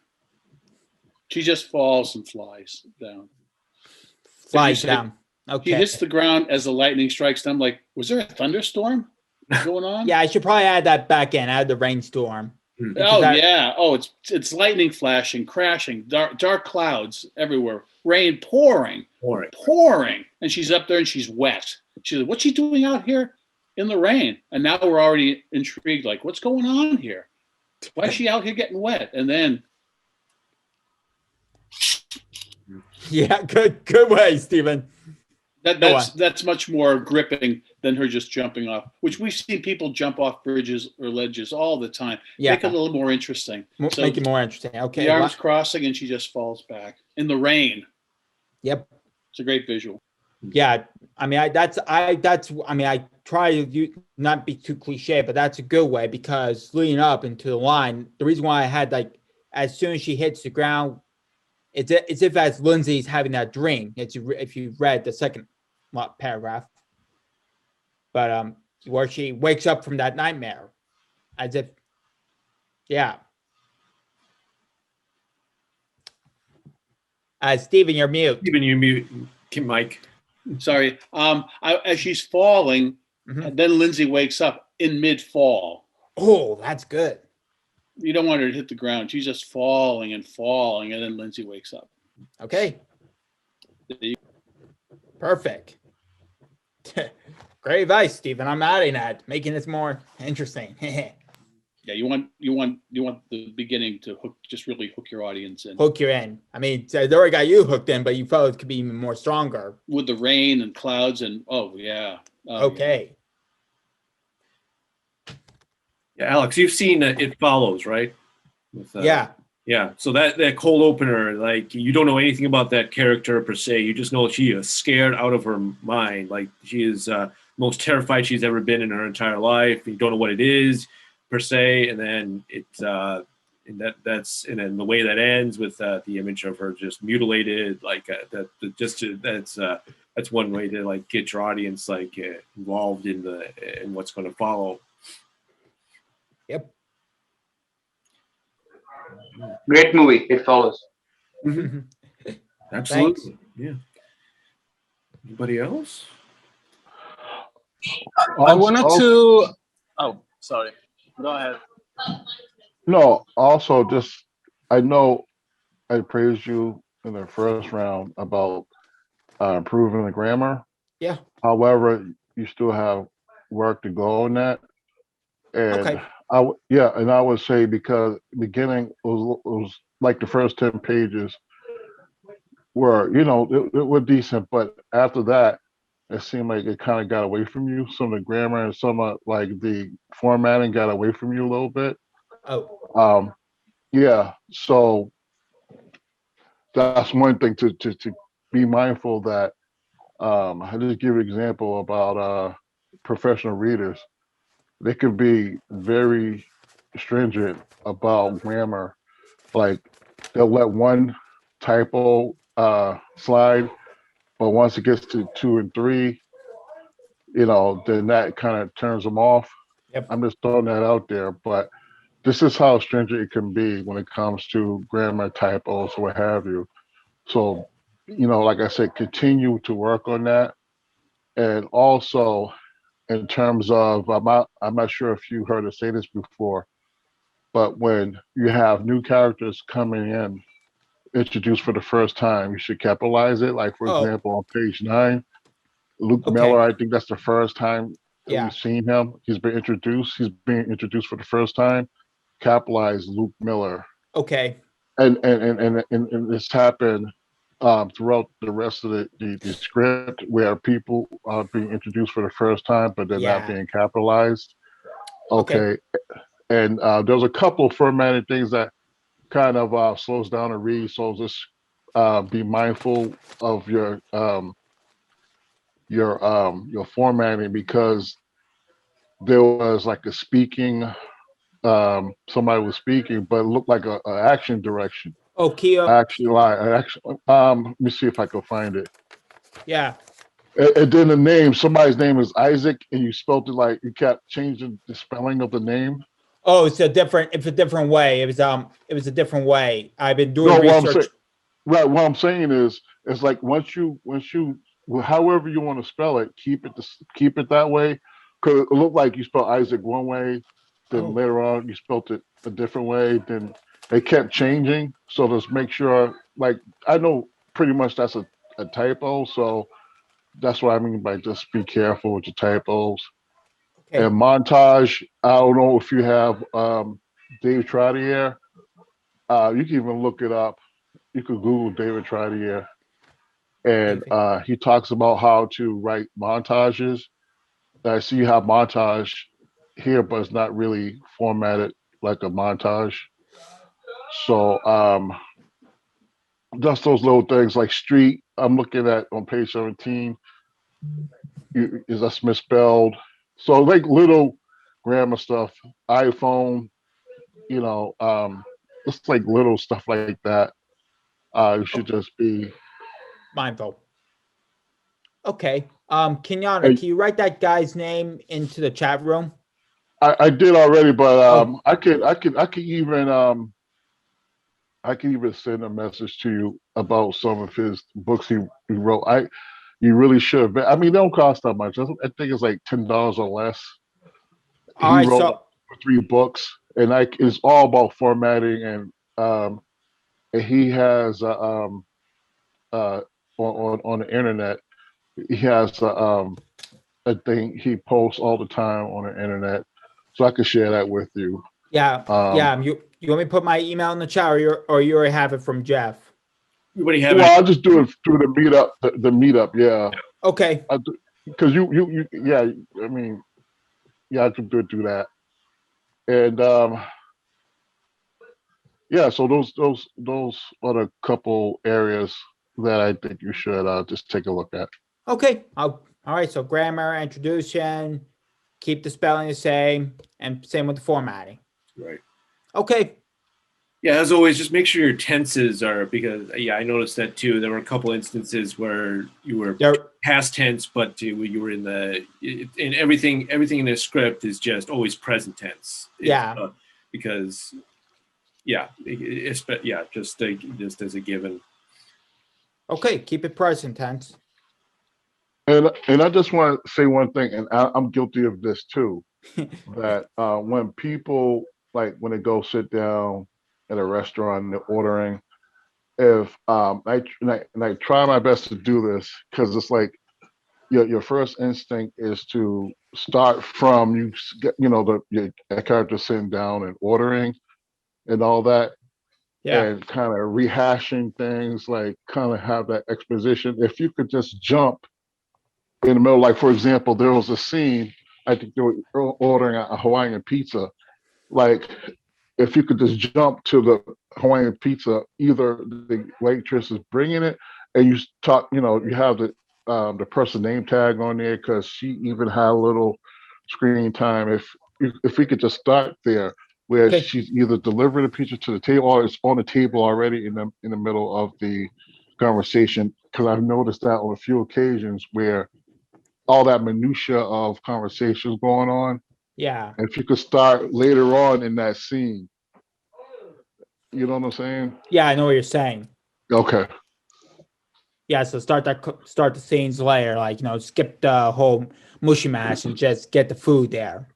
She just falls and flies down. Flies down. Okay. She hits the ground as the lightning strikes them. Like, was there a thunderstorm going on? Yeah, I should probably add that back in. Add the rainstorm. Oh yeah. Oh, it's lightning flashing, crashing, dark clouds everywhere, rain pouring, and she's up there and she's wet. She's like, what's she doing out here in the rain? And now we're already intrigued. Like, what's going on here? Why is she out here getting wet? And then. Yeah, good way, Steven. That's much more gripping than her just jumping off, which we've seen people jump off bridges or ledges all the time. Yeah. Make it a little more interesting. Make it more interesting. Okay. The arms crossing and she just falls back in the rain. Yep. It's a great visual. Yeah. I mean, I try to not be too cliche, but that's a good way because leading up into the line, the reason why I had as soon as she hits the ground, it's if as Lindsay's having that dream. If you read the second paragraph, but where she wakes up from that nightmare, as if, yeah. Steven, you're mute. Steven, you're mute. Mike. Sorry. As she's falling, then Lindsay wakes up in mid-fall. Oh, that's good. You don't want her to hit the ground. She's just falling, and then Lindsay wakes up. Okay. Perfect. Great Great advice, Stephen. I'm adding that, making this more interesting. Yeah, you want the beginning to really hook your audience in. Hook you in. I mean, they already got you hooked in, but you felt it could be even more stronger. With the rain and clouds and Okay. Yeah, Alex, you've seen It Follows, right? With, Yeah. Yeah. So that cold opener, like you don't know anything about that character per se. You just know she is scared out of her mind. Like she is most terrified she's ever been in her entire life. You don't know what it is per se, and then and then the way that ends with the image of her just mutilated, like that's one way to like get your audience like involved in what's going to follow. Yep. Great movie. It follows. Absolutely. Thanks. Yeah. Anybody else? I wanted to. Oh, sorry. Go ahead. No, also just I know I praised you in the first round about improving the grammar. Yeah. However, you still have work to go on that. And Okay. and I would say because beginning was like the first 10 pages were, it were decent, but after that, it seemed like it kind of got away from you. Some of the grammar and some of like the formatting got away from you a little bit. Oh. Yeah. So that's one thing to be mindful that I just give an example about professional readers. They could be very stringent about grammar. Like they'll let one typo slide, but once it gets to 2 and 3, then that kind of turns them off. Yep. I'm just throwing that out there, but this is how stringent it can be when it comes to grammar, typos, what have you. So, like I said, continue to work on that. And also, in terms of, I'm not sure if you heard us say this before, but when you have new characters coming in, introduced for the first time, you should capitalize it. Like, for example, on page 9, Luke Miller, I think that's the first time we've seen him. He's been introduced. He's being introduced for the first time. Capitalize Luke Miller. Okay. And this happened throughout the rest of the script where people are being introduced for the first time, but they're not being capitalized. Okay. And there's a couple of formatting things that kind of slows down a read. So just be mindful of your formatting, because there was like a speaking, somebody was speaking, but it looked like a action direction. Oh, Kia. Actually, let me see if I can find it. Yeah. And then the name, somebody's name is Isaac, and you spelled it like you kept changing the spelling of the name. Oh, it's a different way. It was a different way. I've been doing research. What I'm saying is, it's like once you, however you want to spell it, keep it that way. Because it looked like you spelled Isaac one way, then later on you spelled it a different way. Then they kept changing. So just make sure, like, I know pretty much that's a typo. So that's what I mean by just be careful with your typos. Okay. And montage, I don't know if you have Dave Trottier. You can even look it up. You could Google David Trottier, and he talks about how to write montages. I see you have montage here, but it's not really formatted like a montage. So just those little things like street. I'm looking at on page 17. Is that misspelled? So like little grammar stuff. iPhone, it's like little stuff like that. You should just be mindful. Okay. Kenyatta, can you write that guy's name into the chat room? I did already, but I could even send a message to you about some of his books he wrote. You really should. I mean, they don't cost that much. I think it's like $10 or less. All right, wrote 3 books, and it's all about formatting, and he has on the internet, he has a thing he posts all the time on the internet, so I could share that with you. Yeah, you want me to put my email in the chat, or you already have it from Jeff? Everybody have Well, I'll just do it through the meetup. The meetup, yeah. Okay. Because yeah. I mean, yeah, I could do it through that. And yeah, so those are the couple areas that I think you should just take a look at. Okay. All right. So grammar, introduction, keep the spelling the same, and same with the formatting. Right. Okay. Yeah, as always, just make sure your tenses are, because I noticed that too. There were a couple instances where you were past tense, but you were in everything in the script is just always present tense. Because just as a given. Okay, keep it present tense. And I just want to say one thing, and I'm guilty of this too, that when people, like when they go sit down at a restaurant and they're ordering, if I try my best to do this, because it's like your first instinct is to start from your character sitting down and ordering and all that, and kind of rehashing things, like kind of have that exposition. If you could just jump in the middle, like for example, there was a scene, I think they were ordering a Hawaiian pizza. Like, if you could just jump to the Hawaiian pizza, either the waitress is bringing it, and you talk, you have the person name tag on there, because she even had a little screen time. If we could just start there, where she's either delivering the pizza to the table or it's on the table already in the middle of the conversation, because I've noticed that on a few occasions where all that minutia of conversations going on. Yeah. If you could start later on in that scene, you know what I'm saying? Yeah, I know what you're saying. Okay. Yeah, so start the scenes later, like, skip the whole mushy mash and just get the food there.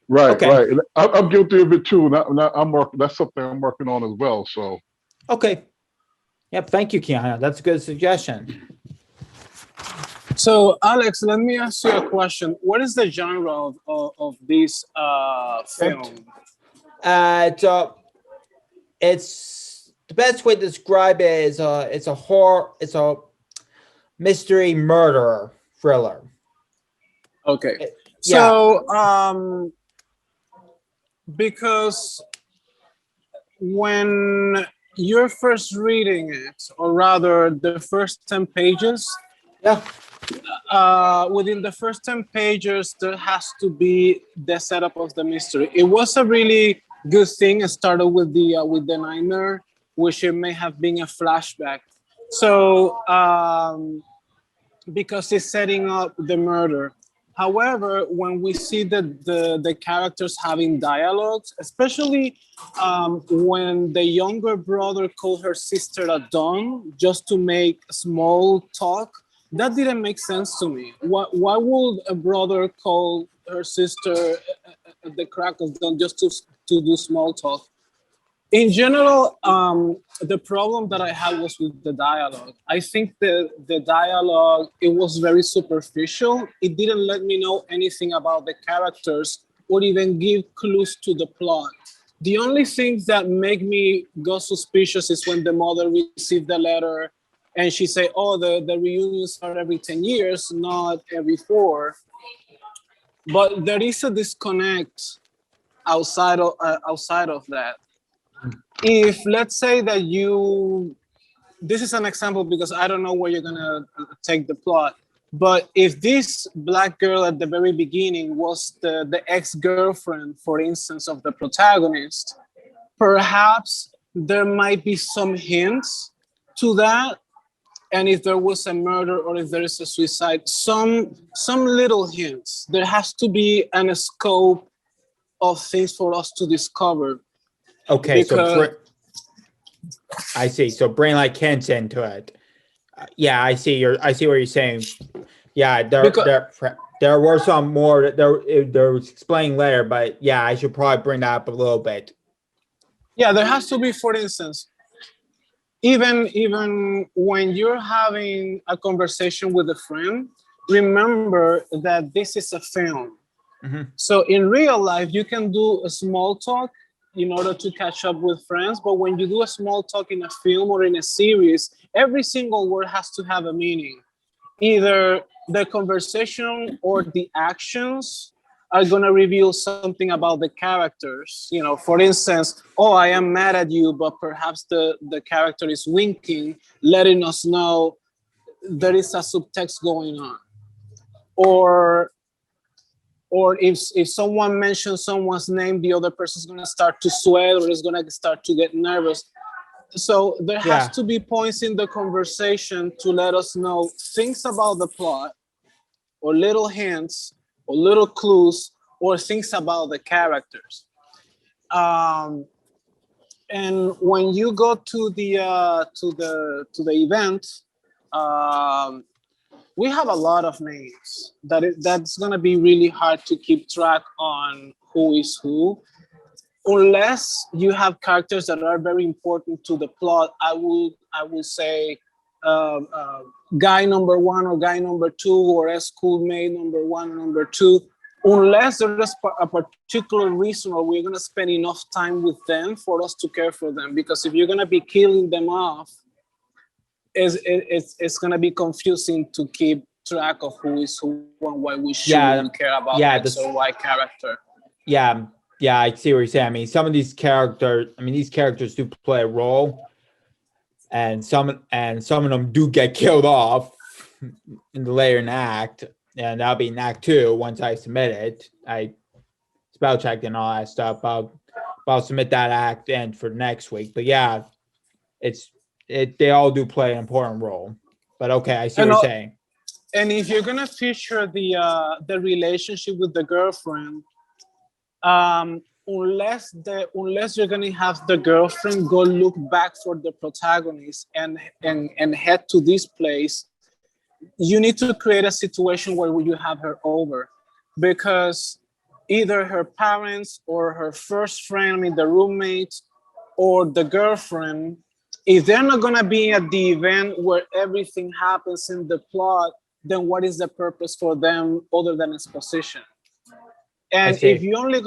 Right, right. And I'm guilty of it too. That's something I'm working on as well. So. Okay. Yep. Thank you, Kiana. That's a good suggestion. So, Alex, let me ask you a question. What is the genre of this film? It's the best way to describe it is it's a horror, it's a mystery murder thriller. Okay. So, because when you're first reading it, or rather the first 10 pages, within the first 10 pages, there has to be the setup of the mystery. It was a really good thing. It started with the nightmare, which it may have been a flashback. So, because it's setting up the murder. However, when we see the characters having dialogues, especially when the younger brother called her sister at dawn just to make small talk, that didn't make sense to me. Why would a brother call her sister at the crack of dawn just to do small talk? In general, the problem that I had was with the dialogue. I think the dialogue, it was very superficial. It didn't let me know anything about the characters or even give clues to the plot. The only thing that make me go suspicious is when the mother received the letter and she say, oh, the reunions are every 10 years, not every 4. But there is a disconnect outside of that. If, let's say that this is an example because I don't know where you're gonna take the plot, but if this black girl at the very beginning was the ex-girlfriend, for instance, of the protagonist, perhaps there might be some hints to that. And if there was a murder or if there is a suicide, some little hints. There has to be a scope of things for us to discover. Okay, so I see. So bring like hints into it. Yeah, I see what you're saying. Yeah, there were some more there was explained later, but yeah, I should probably bring that up a little bit. Yeah, there has to be, for instance, even when you're having a conversation with a friend, remember that this is a film. So in real life, you can do a small talk in order to catch up with friends. But when you do a small talk in a film or in a series, every single word has to have a meaning. Either the conversation or the actions are going to reveal something about the characters. You know, for instance, oh, I am mad at you, but perhaps the character is winking, letting us know there is a subtext going on. Or if someone mentions someone's name, the other person's going to start to sweat or is going to start to get nervous. So there has to be points in the conversation to let us know things about the plot, or little hints, or little clues, or things about the characters. And when you go to the event, we have a lot of names. That's gonna be really hard to keep track on who is who. Unless you have characters that are very important to the plot, I will say guy number one or guy number two, or schoolmate number one or number two, unless there is a particular reason or we're gonna spend enough time with them for us to care for them. Because if you're gonna be killing them off, it's gonna be confusing to keep track of who is who and why we should care about X or Y character. Yeah, I see what you're saying. I mean, some of these characters do play a role, and some of them do get killed off in the later in act, and that'll be in Act 2 once I submit it. I spell checked and all that stuff. I'll submit that act and for next week. But yeah, they all do play an important role. But okay, I see what you're saying. And if you're gonna feature the relationship with the girlfriend, unless you're gonna have the girlfriend go look back for the protagonist and head to this place, you need to create a situation where you have her over, because either her parents or her first friend, I mean the roommate, or the girlfriend, if they're not gonna be at the event where everything happens in the plot, then what is the purpose for them other than exposition? And if you're only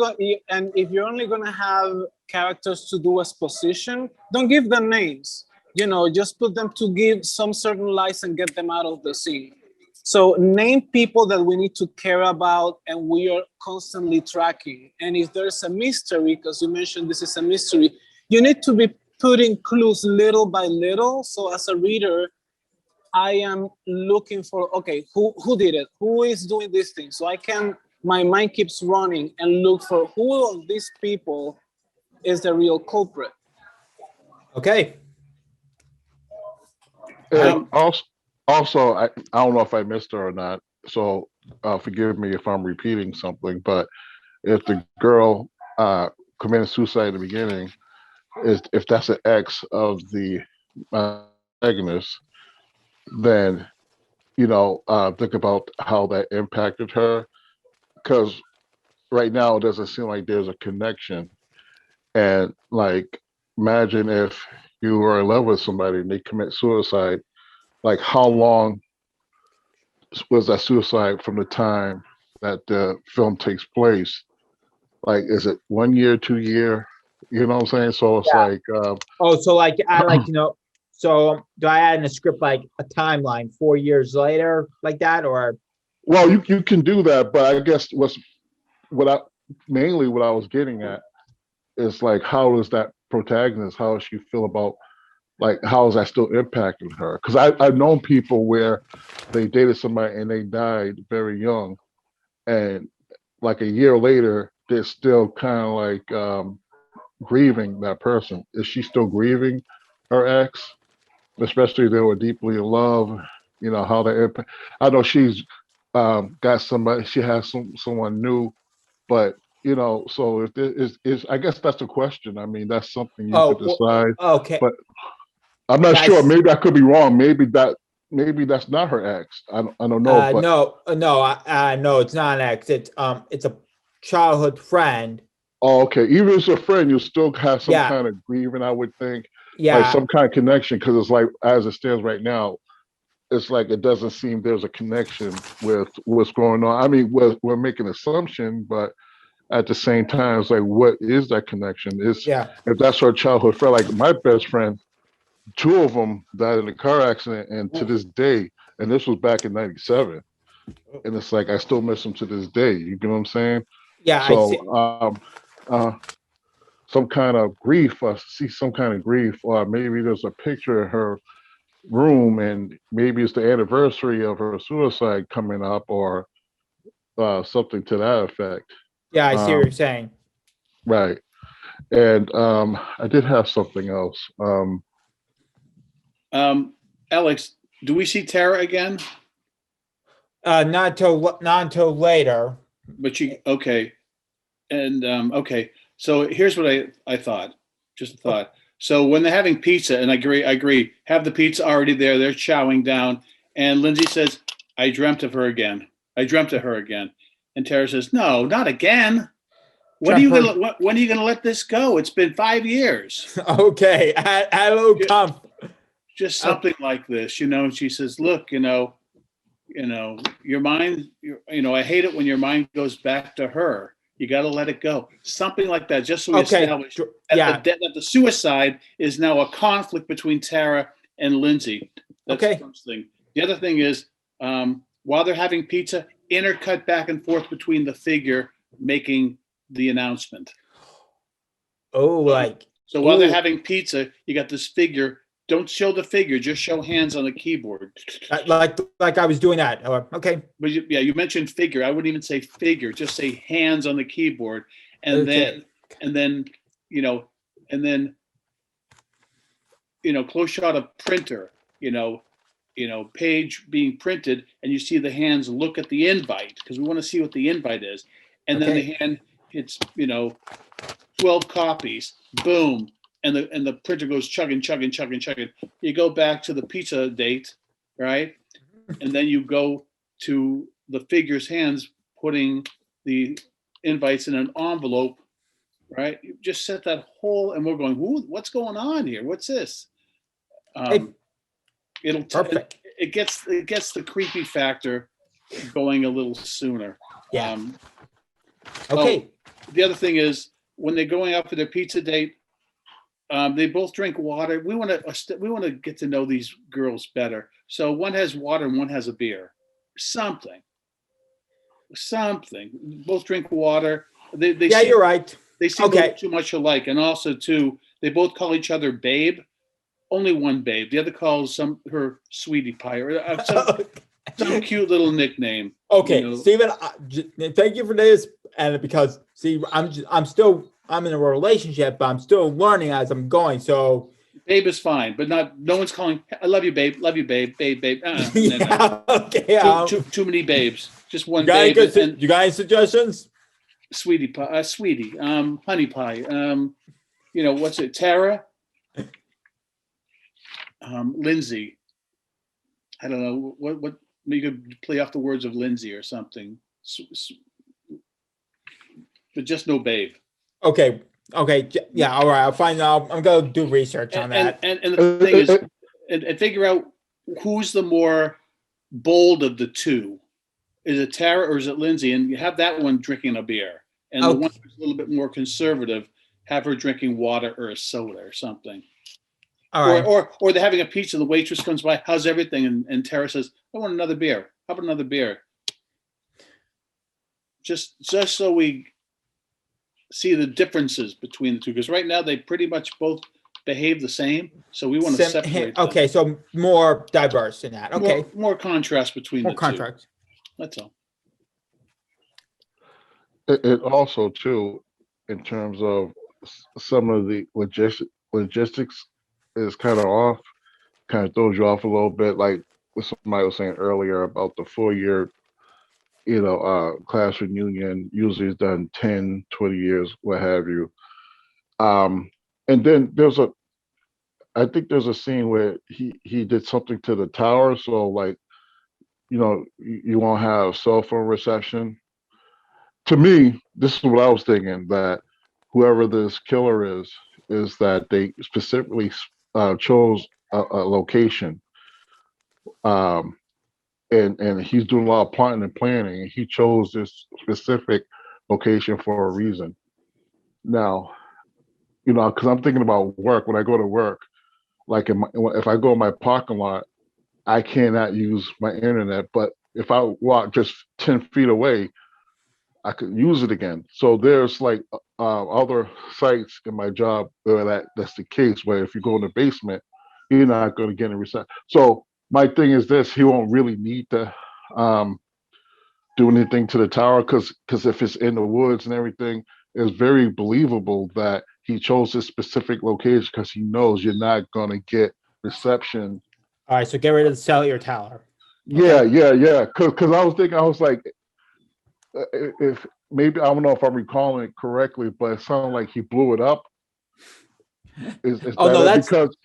gonna have characters to do exposition, don't give them names. You know, just put them to give some certain lies and get them out of the scene. So name people that we need to care about and we are constantly tracking. And if there's a mystery, because you mentioned this is a mystery, you need to be putting clues little by little. So as a reader, I am looking for, okay, who did it? Who is doing this thing? So my mind keeps running and look for who of these people is the real culprit. Okay. Also, I don't know if I missed it or not, so forgive me if I'm repeating something, but if the girl committed suicide in the beginning, if that's an ex of the protagonist, then, think about how that impacted her. Because right now it doesn't seem like there's a connection. And like, imagine if you were in love with somebody and they commit suicide, like how long was that suicide from the time that the film takes place? Like, is it 1 year, 2 year? You know what I'm saying? So it's like, so do I add in a script like a timeline 4 years later, like that, or? Well, you can do that, but I guess what I was getting at is like, how does that protagonist, how does she feel about, like, how is that still impacting her? Because I've known people where they dated somebody and they died very young, and like a year later, they're still kind of like grieving that person. Is she still grieving her ex? Especially if they were deeply in love, how that impact. I know she's got somebody, she has someone new, but so if there is, I guess that's the question. I mean, that's something you could decide. Okay. But I'm not sure. Maybe I could be wrong. Maybe that's not her ex. I don't know. But no, it's not an ex. It's a childhood friend. Oh, okay. Even if it's a friend, you still have some kind of grieving, I would think. Yeah. Like some kind of connection, because it's like, as it stands right now, it's like it doesn't seem there's a connection with what's going on. I mean, we're making an assumption, but at the same time, it's like, what is that connection? Is Yeah. if that's her childhood friend? Like my best friend, two of them died in a car accident, and to this day, and this was back in '97, and it's like I still miss them to this day. You know what I'm saying? Yeah, I see. So, some kind of grief, I see some kind of grief, or maybe there's a picture in her room, and maybe it's the anniversary of her suicide coming up, or something to that effect. Yeah, I see what Um, you're saying. right. And I did have something else. Alex, do we see Tara again? Not until later. But okay. And okay. So here's what I thought. Just a thought. So when they're having pizza, and I agree, have the pizza already there, they're chowing down, and Lindsay says, I dreamt of her again. I dreamt of her again. And Tara says, no, not again. When are you gonna let this go? It's been 5 years. Okay, add a little comp. Just something like this, And she says, look, your mind, I hate it when your mind goes back to her. You got to let it go. Something like that, just so we establish that the suicide is now a conflict between Tara and Lindsay. That's the first thing. The other thing is, while they're having pizza, intercut back and forth between the figure making the announcement. So while they're having pizza, you got this figure. Don't show the figure, just show hands on the keyboard. Like I was doing that. Okay. But you mentioned figure. I wouldn't even say figure, just say hands on the keyboard. And then close shot of printer, page being printed, and you see the hands look at the invite, because we want to see what the invite is. And then the hand hits, 12 copies, boom. And the printer goes chugging. You go back to the pizza date, right? And then you go to the figure's hands putting the invites in an envelope, right? You just set that whole, and we're going, what's going on here? What's this? It gets the creepy factor going a little sooner. Yeah. Okay. The other thing is, when they're going out for their pizza date, they both drink water. We want to get to know these girls better. So one has water and one has a beer. Something. Both drink water. You're right. They seem too much alike, and also too, they both call each other babe. Only one babe. The other calls her sweetie pie, or some cute little nickname. Okay, Stephen. Thank you for this, and because I'm in a relationship, but I'm still learning as I'm going. So babe is fine, but no one's calling. I love you, babe. Love you, babe. Babe. Yeah, okay. Too many babes. Just one babe. You got any suggestions? Sweetie pie, sweetie, honey pie. What's it? Tara, Lindsay. I don't know what. You could play off the words of Lindsay or something, but just no babe. Okay. Yeah. All right. I'll find out. I'm gonna do research on that. And the thing is, and figure out who's the more bold of the two. Is it Tara or is it Lindsay? And you have that one drinking a beer, and the one who's a little bit more conservative, have her drinking water or a soda or something. All right. Or they're having a pizza. The waitress comes by. How's everything? And Tara says, I want another beer. How about another beer? Just so we see the differences between the two, because right now they pretty much both behave the same. So we want to separate them. Okay, so more diverse in that. Okay. More contrast between the two. That's all. It also too, in terms of some of the logistics is kind of off, kind of throws you off a little bit, like what somebody was saying earlier about the 4-year class reunion usually is done 10, 20 years, what have you. And then I think there's a scene where he did something to the tower, so like, you won't have cell phone reception. To me, this is what I was thinking, that whoever this killer is that they specifically chose a location And he's doing a lot of plotting and planning, and he chose this specific location for a reason. Now, because I'm thinking about work. When I go to work, like if I go in my parking lot, I cannot use my internet. But if I walk just 10 feet away, I could use it again. So there's like other sites in my job where that's the case. Where if you go in the basement, you're not going to get a reception. So my thing is this: he won't really need to do anything to the tower because if it's in the woods and everything, it's very believable that he chose this specific location because he knows you're not going to get reception. All right, so get rid of the cellular tower. Yeah, yeah. Because I was like, if maybe I don't know if I'm recalling it correctly, but it sounded like he blew it up. Is that's because.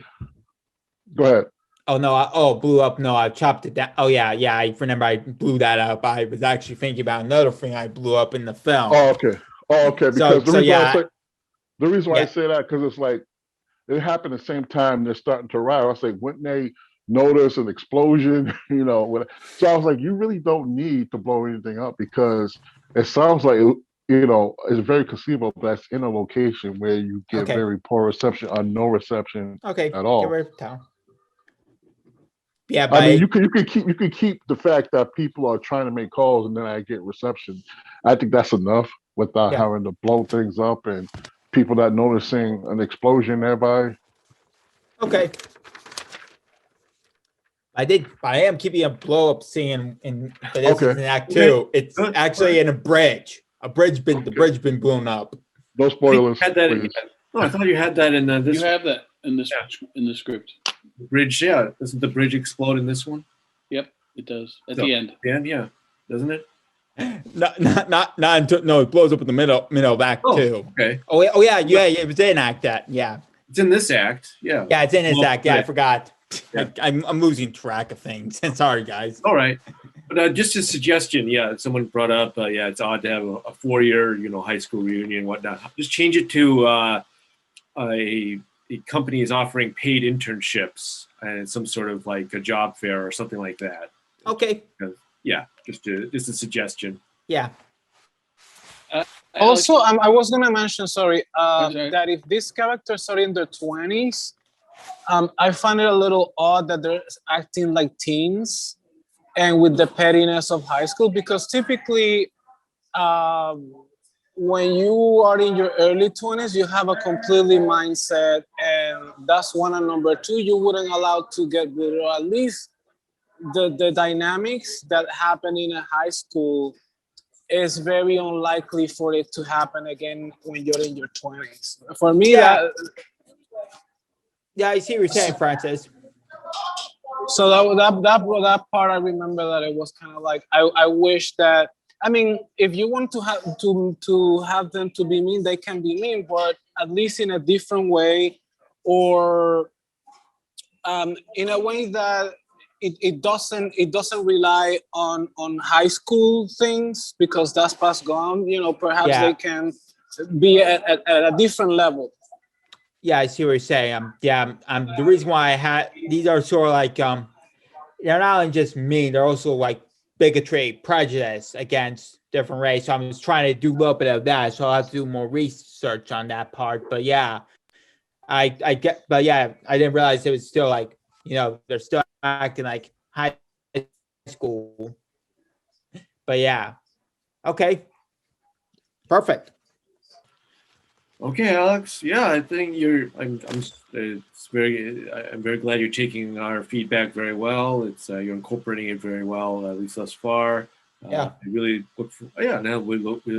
Go ahead. Oh no! Blew up. No, I chopped it down. Oh yeah. I remember I blew that up. I was actually thinking about another thing I blew up in the film. Oh okay. Because the reason why I say that because it's like it happened at the same time they're starting to arrive. I was like, wouldn't they notice an explosion? So I was like, you really don't need to blow anything up because it sounds like it's very conceivable that's in a location where you get very poor reception or no reception at all. Get rid of the tower. Yeah, I mean, you can keep the fact that people are trying to make calls and then I get reception. I think that's enough without having to blow things up and people not noticing an explosion nearby. Okay. I am keeping a blow up scene but this is in Act 2. It's actually in a bridge. The bridge been blown up. No spoilers. I thought you had that in this. You have that in this in the script. The bridge, yeah. Doesn't the bridge explode in this one? Yep, it does. At the end. The end, yeah. Doesn't it? Not until it blows up in the middle of Act 2. Okay. Oh yeah. It was in Act that. Yeah. It's in this act. Yeah. Yeah, it's in this act. Yeah, I forgot. Yeah. I'm losing track of things. Sorry, guys. All right. But just a suggestion, someone brought up, it's odd to have a 4-year, high school reunion and whatnot. Just change it to a company is offering paid internships and some sort of like a job fair or something like that. Okay. Just a suggestion. Yeah. Also, I was gonna mention, that if these characters are in their 20s, I find it a little odd that they're acting like teens and with the pettiness of high school, because typically when you are in your early 20s, you have a completely mindset, and that's one. And number two, you wouldn't allow to get rid of at least the dynamics that happen in a high school. Is very unlikely for it to happen again when you're in your 20s. For me, I see what you're saying, Francis. So that part, I remember that it was kind of like I wish that. I mean, if you want to have them to be mean, they can be mean, but at least in a different way, or in a way that it doesn't rely on high school things, because that's past gone. Perhaps they can be at a different level. Yeah, I see what you're saying. The reason why I had these are sort of like they're not only just mean, they're also like bigotry, prejudice against different race. So I'm just trying to do a little bit of that. So I'll have to do more research on that part. But I didn't realize it was still like, they're still acting like high school. But okay, perfect. Okay, Alex. Yeah, I think I'm very glad you're taking our feedback very well. It's you're incorporating it very well, at least thus far. I really look for. Now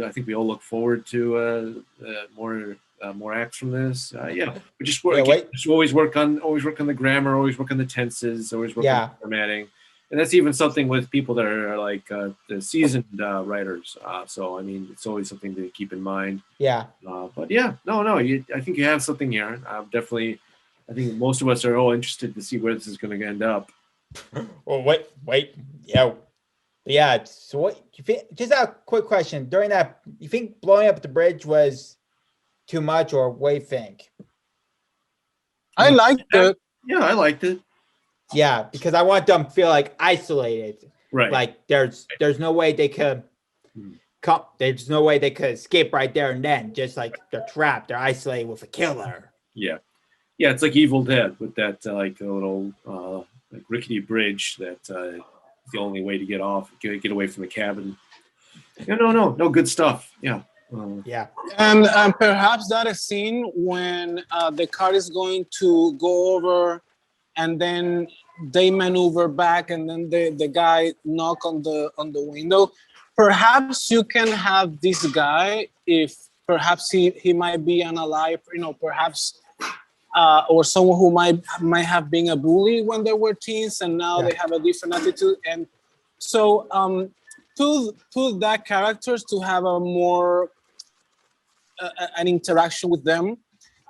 I think we all look forward to more acts from this. We just always work on the grammar, always work on the tenses, always work on the formatting. And that's even something with people that are like the seasoned writers. So I mean, it's always something to keep in mind. Yeah. But I think you have something here. Definitely, I think most of us are all interested to see where this is going to end up. Well, wait. Yeah. So what you think? Just a quick question. During that, you think blowing up the bridge was too much, or what do you think? I liked it. Yeah, I liked it. Yeah, because I want them to feel like isolated. Right. Like there's no way they could come. There's no way they could escape right there and then. Just like they're trapped. They're isolated with a killer. Yeah. Yeah, it's like Evil Dead with that like a little like rickety bridge that is the only way to get away from the cabin. Yeah, no, good stuff. Yeah. Yeah. And perhaps that is scene when the car is going to go over, and then they maneuver back, and then the guy knock on the window. Perhaps you can have this guy, if perhaps he might be unalive, perhaps or someone who might have been a bully when they were teens, and now they have a different attitude. And so to that characters to have a more an interaction with them.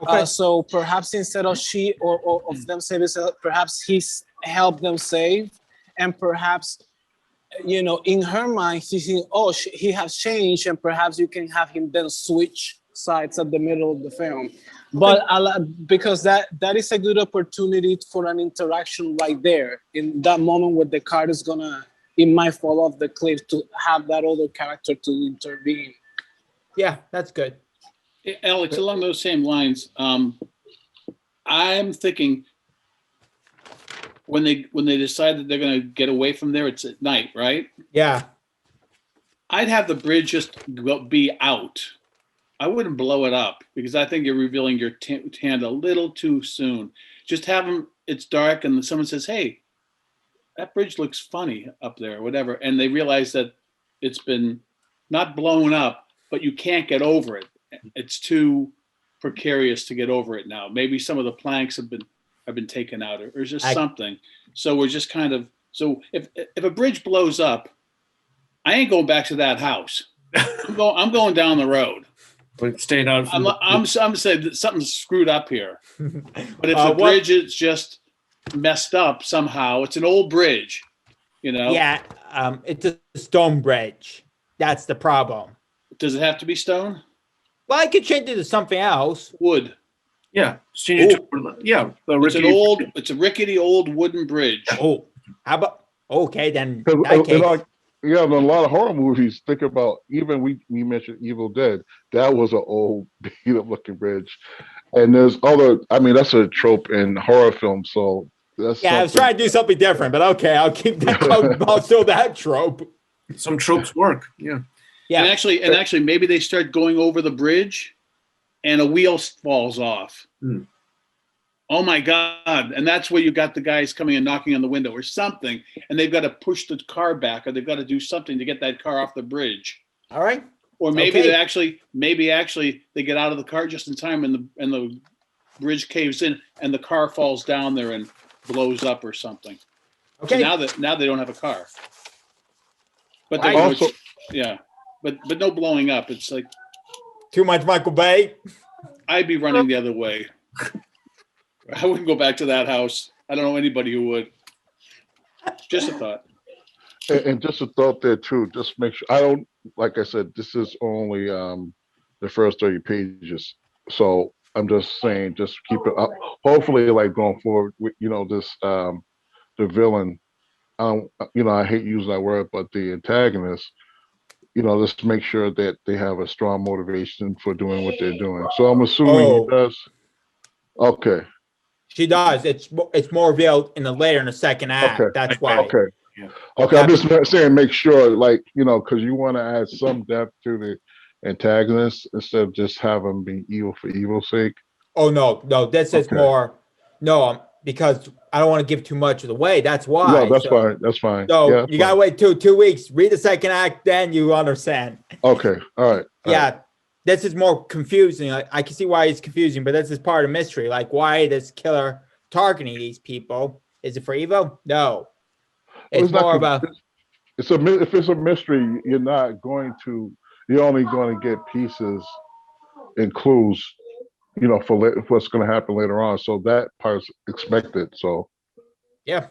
Okay. So perhaps instead of she or of them saving, perhaps he's helped them save, and perhaps in her mind she's thinking, oh, he has changed, and perhaps you can have him then switch sides at the middle of the film. But because that is a good opportunity for an interaction right there in that moment where the car is it might fall off the cliff, to have that other character to intervene. Yeah, that's good. Alex, along those same lines, I'm thinking when they decide that they're going to get away from there, it's at night, right? Yeah. I'd have the bridge just be out. I wouldn't blow it up, because I think you're revealing your hand a little too soon. Just have them, it's dark, and someone says, hey, that bridge looks funny up there, or whatever. And they realize that it's been not blown up, but you can't get over it. It's too precarious to get over it now. Maybe some of the planks have been taken out, or just something. So we're just kind of, so if a bridge blows up, I ain't going back to that house. I'm going down the road. But staying out. I'm saying that something's screwed up here. But if the bridge is just messed up somehow, it's an old bridge, Yeah, it's a stone bridge. That's the problem. Does it have to be stone? Well, I could change it to something else. Wood. Yeah, change it to, yeah. It's a rickety old wooden bridge. Oh, how about? Okay, then. In that case, yeah, in a lot of horror movies, think about, even we mentioned Evil Dead. That was an old beat up looking bridge. And there's other, that's a trope in horror films. So that's I was trying to do something different, but okay, I'll keep that. I'll steal that trope. Some tropes work. Yeah. Yeah. And actually, maybe they start going over the bridge, and a wheel falls off. Oh my God. And that's where you got the guys coming and knocking on the window or something. And they've got to push the car back, or they've got to do something to get that car off the bridge. All right. Or maybe they get out of the car just in time, and the bridge caves in, and the car falls down there and blows up or something. Okay. So now they don't have a car. But Right. also, yeah. But no blowing up. It's like Too much Michael Bay. I'd be running the other way. I wouldn't go back to that house. I don't know anybody who would. Just a thought. And just a thought there too. Just make sure, like I said, this is only the first 30 pages. So I'm just saying, just keep it up. Hopefully, like going forward with, this, the villain, I hate using that word, but the antagonist, just make sure that they have a strong motivation for doing what they're doing. So I'm assuming he does. Okay. She does. It's more revealed in the second act. Okay. That's why. Okay. Yeah. Okay. I'm just saying, make sure, like, because you want to add some depth to the antagonist instead of just have them be evil for evil's sake. Oh no. This is more. No, because I don't want to give too much of the way. That's why. No, that's fine. That's fine. So you gotta wait 2 weeks. Read the second act, then you understand. Okay. All right. Yeah. This is more confusing. I can see why it's confusing, but this is part of mystery. Like, why this killer targeting these people? Is it for evil? No. It's more about. If it's a mystery, you're only going to get pieces and clues, for what's going to happen later on. So that part's expected. So. Yeah.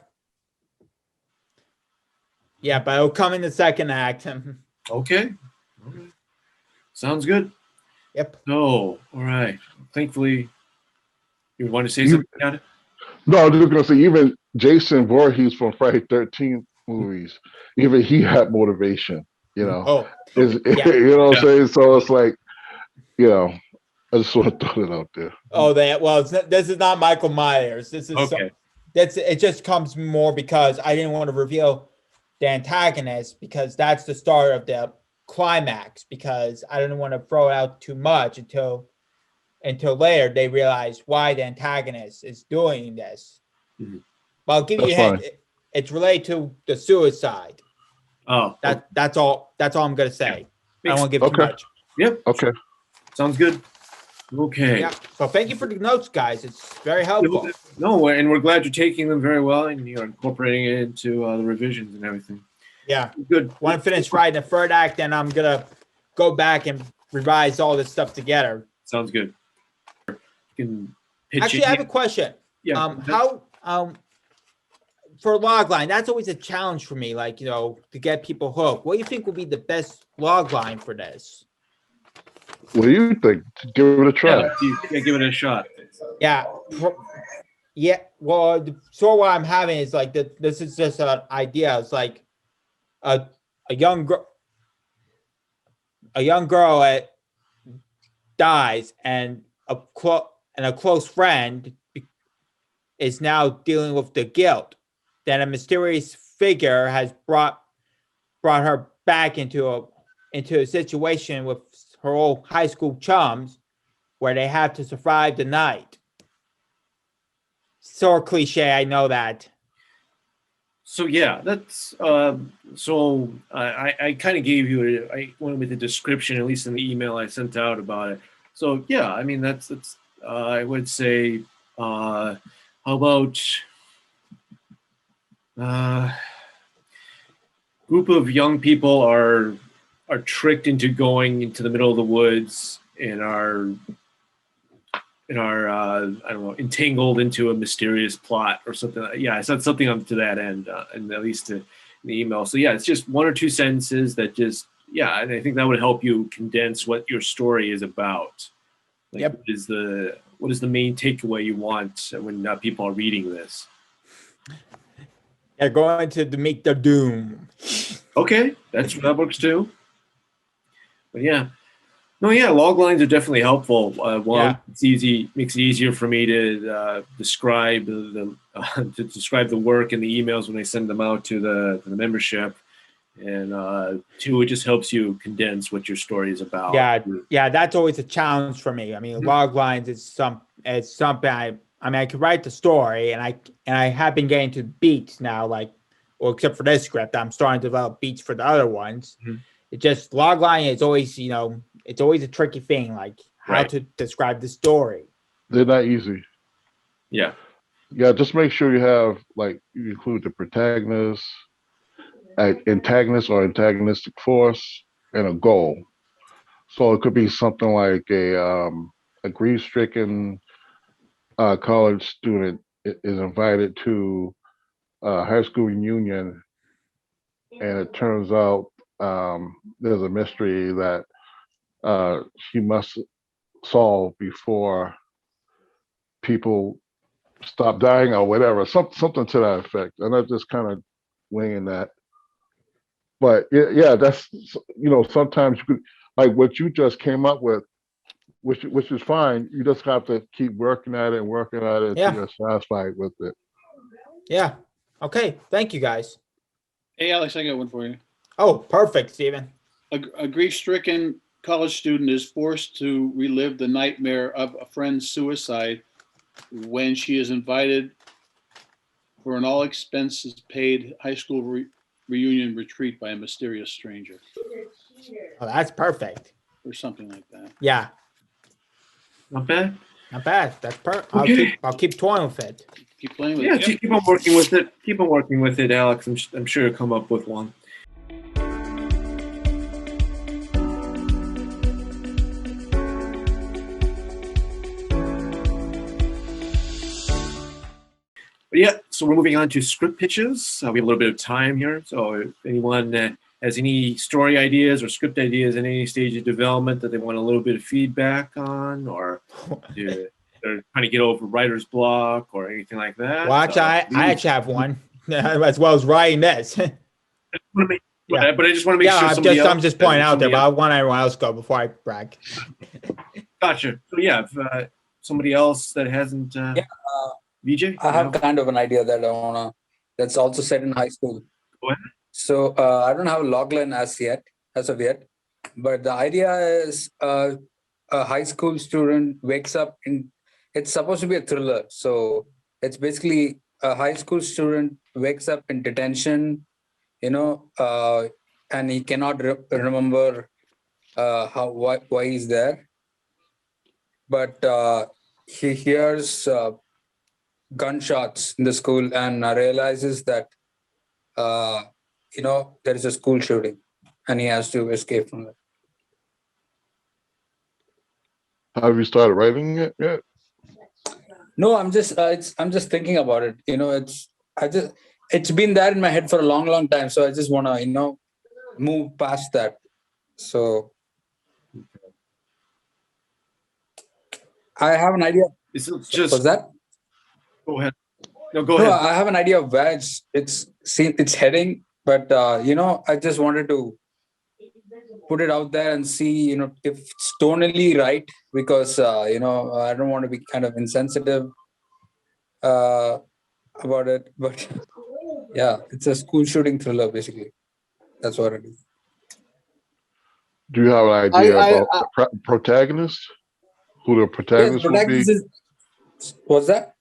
Yeah, but it'll come in the second act. Okay. All right. Sounds good. Yep. No. All right. Thankfully, you want to say something about it? No, I'm just gonna say even Jason Voorhees from Friday 13th movies, even he had motivation. You know, Oh, is yeah. you know what Yeah. I'm saying? So it's like, you know, I just want to throw it out there. Oh, this is not Michael Myers. This is Okay. it just comes more because I didn't want to reveal the antagonist because that's the start of the climax because I didn't want to throw it out too much until later they realize why the antagonist is doing this. Mhm. But I'll give you a That's hint. It's related to the suicide. Oh, That's all I'm gonna say. I don't Makes- want to give too Okay. much. yep. Okay. Sounds good. Okay. Yeah. So thank you for the notes, guys. It's very helpful. No, and we're glad you're taking them very well and you're incorporating it into the revisions and everything. Yeah. Good. Want to finish writing the third act, then I'm gonna go back and revise all this stuff together. Sounds good. You can pitch Actually, it. I have a question. Yeah. How for logline, that's always a challenge for me, like, to get people hooked. What do you think would be the best logline for this? What do you think? Give it a try. Yeah, give it a shot. Yeah. Yeah. Well, so what I'm having is like this is just an idea. It's like a young girl dies and a close friend is now dealing with the guilt. Then a mysterious figure has brought her back into a situation with her old high school chums where they have to survive the night. So cliche, I know that. So yeah, that's so I kind of gave you I went with the description, at least in the email I sent out about it. So yeah, I mean that's I would say how about group of young people are tricked into going into the middle of the woods and are I don't know, entangled into a mysterious plot or something. Yeah, I said something up to that end, and at least in the email. So yeah, it's just one or two sentences that just and I think that would help you condense what your story is about. Like, Yep. What is the main takeaway you want when people are reading this? They're going to meet the doom. Okay, that works too. But yeah. No, yeah, log lines are definitely helpful. It's easy, makes it easier for me to describe the work in the emails when I send them out to the membership, and two, it just helps you condense what your story is about. Yeah, that's always a challenge for me. I mean, log lines is something I could write the story, and I have been getting to beats now, except for this script, I'm starting to develop beats for the other ones. Mhm. It just log line is always, it's always a tricky thing, like how to describe the story. They're not easy. Yeah. Yeah, just make sure you include the protagonist, antagonist or antagonistic force, and a goal. So it could be something like a grief-stricken college student is invited to a high school reunion, and it turns out there's a mystery that she must solve before people stop dying or whatever, something to that effect. And I'm just kind of winging that. But yeah, that's, sometimes you could, like what you just came up with, which is fine. You just have to keep working at it until you're satisfied with it. Yeah. Okay. Thank you, guys. Hey, Alex, I got one for you. Oh, perfect, Stephen. A grief-stricken college student is forced to relive the nightmare of a friend's suicide when she is invited for an all-expenses-paid high school reunion retreat by a mysterious stranger. Oh, that's perfect. Or something like that. Yeah. Not bad. Not bad. That's perfect. Okay. I'll keep toying with it. Keep playing with Yeah, it. just keep on working with it. Keep on working with it, Alex. I'm sure you'll come up with one. But yeah, so we're moving on to script pitches. We have a little bit of time here. So if anyone has any story ideas or script ideas in any stage of development that they want a little bit of feedback on, or they're trying to get over writer's block or anything like that. Watch, I actually have one as well as writing this. Yeah. But I just want to make Yeah, sure somebody else. I'm just pointing out there, but I want everyone else to go before I brag. Gotcha. So yeah, if, somebody else that hasn't. VJ, I have kind of an idea that I wanna. That's also set in high school. Go ahead. So I don't have a logline as of yet, but the idea is a high school student wakes up in. It's supposed to be a thriller, so it's basically a high school student wakes up in detention, and he cannot remember why he's there, but he hears gunshots in the school and realizes that there is a school shooting and he has to escape from it. Have you started writing it yet? No, I'm just thinking about it. It's been there in my head for a long time, so I just want to move past that. So I have an idea. It's just. Was that? Go ahead. No, go ahead. I have an idea of where it's heading, but I just wanted to put it out there and see, if it's tonally right, because I don't want to be kind of insensitive about it, but yeah, it's a school shooting thriller basically. That's what it is. Do you have an idea about the protagonist? Who the protagonist would be? What's that?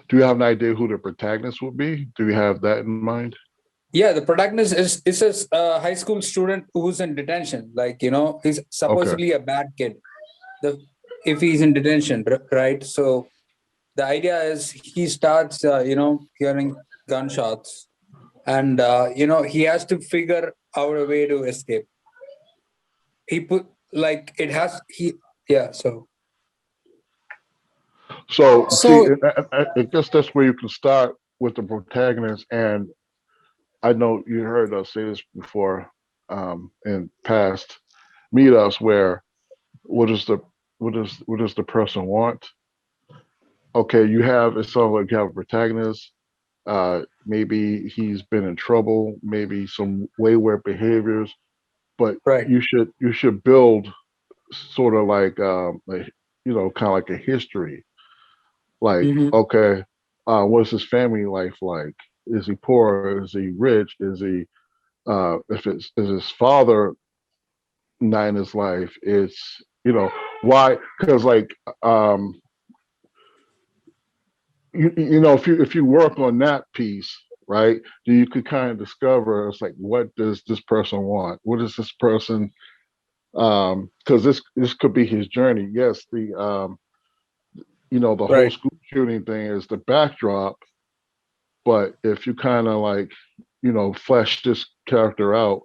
Do you have an idea who the protagonist would be? Do you have that in mind? Yeah, the protagonist is a high school student who's in detention. He's supposedly a bad kid. If he's in detention, right? So the idea is he starts, hearing gunshots, and he has to figure out a way to escape. So see, I guess that's where you can start with the protagonist. And I know you heard us say this before in past meetups, where what does the person want? Okay, it sounds like you have a protagonist. Maybe he's been in trouble, maybe some wayward behaviors, but you should build sort of like kind of like a history. Like, okay, what's his family life like? Is he poor? Is he rich? Is he is his father not in his life? It's why? Because if you work on that piece, right, you could kind of discover, it's like, what does this person want? What does this person? Because this could be his journey. Yes, the whole school shooting thing is the backdrop, but if you kind of flesh this character out,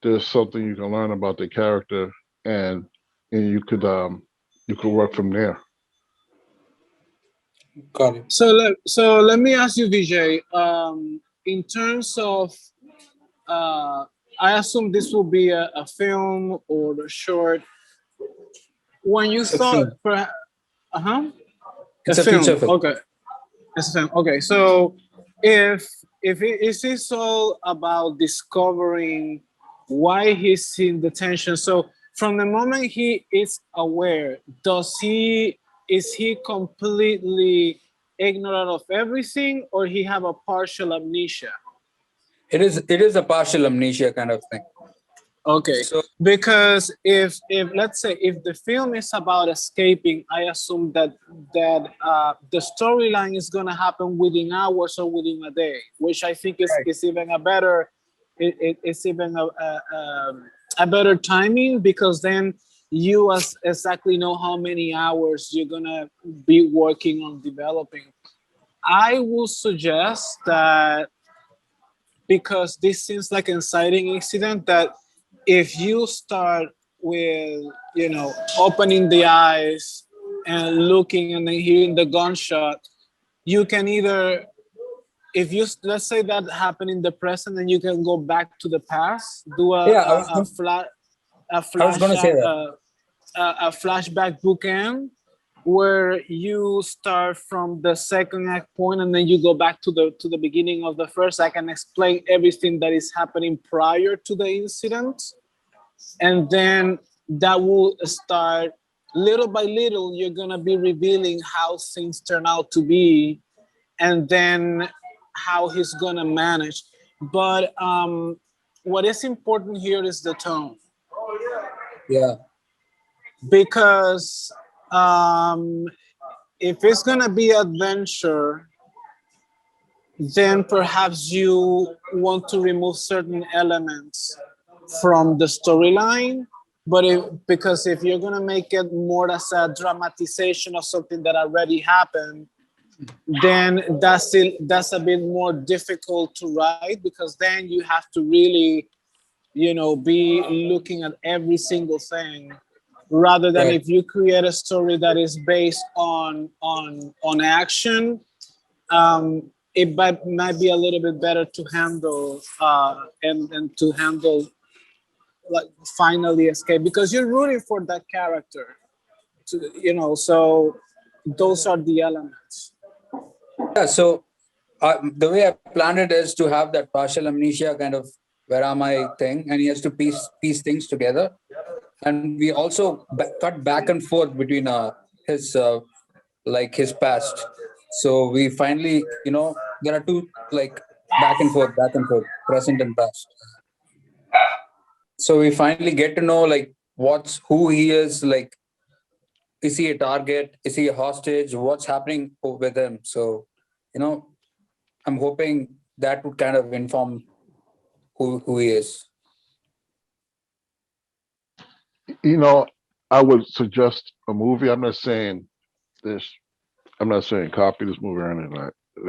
there's something you can learn about the character, and you could work from there. Got it. So let me ask you, Vijay, in terms of I assume this will be a film or a short. When you thought, it's a feature film. Okay, it's a film. Okay, so if it is all about discovering why he's in detention, so from the moment he is aware, is he completely ignorant of everything, or he have a partial amnesia? It is a partial amnesia kind of thing. Okay, so because if let's say if the film is about escaping, I assume that the storyline is gonna happen within hours or within a day, which I think is even a better a better timing, because then you exactly know how many hours you're gonna be working on developing. I will suggest that, because this seems like an inciting incident, that if you start with, opening the eyes and looking and then hearing the gunshot, you can either, let's say that happened in the present, then you can go back to the past, do a flashback bookend, where you start from the second act point and then you go back to the beginning of the first act and explain everything that is happening prior to the incident, and then that will start little by little. You're gonna be revealing how things turn out to be, and then how he's gonna manage. But what is important here is the tone, Yeah. because if it's gonna be adventure, then perhaps you want to remove certain elements from the storyline. But because if you're gonna make it more as a dramatization of something that already happened, then that's a bit more difficult to write, because then you have to really, be looking at every single thing, rather than Right. if you create a story that is based on action. It might be a little bit better to handle and to handle, like, finally escape, because you're rooting for that character so those are the elements. Yeah. So the way I planned it is to have that partial amnesia kind of where am I thing, and he has to piece things together. And we also cut back and forth between his his past. So we finally, there are two, like, back and forth, present and past. So we finally get to know, like, who he is, like, is he a target? Is he a hostage? What's happening with him? So, I'm hoping that would kind of inform who he is. I would suggest a movie. I'm not saying this. I'm not saying copy this movie or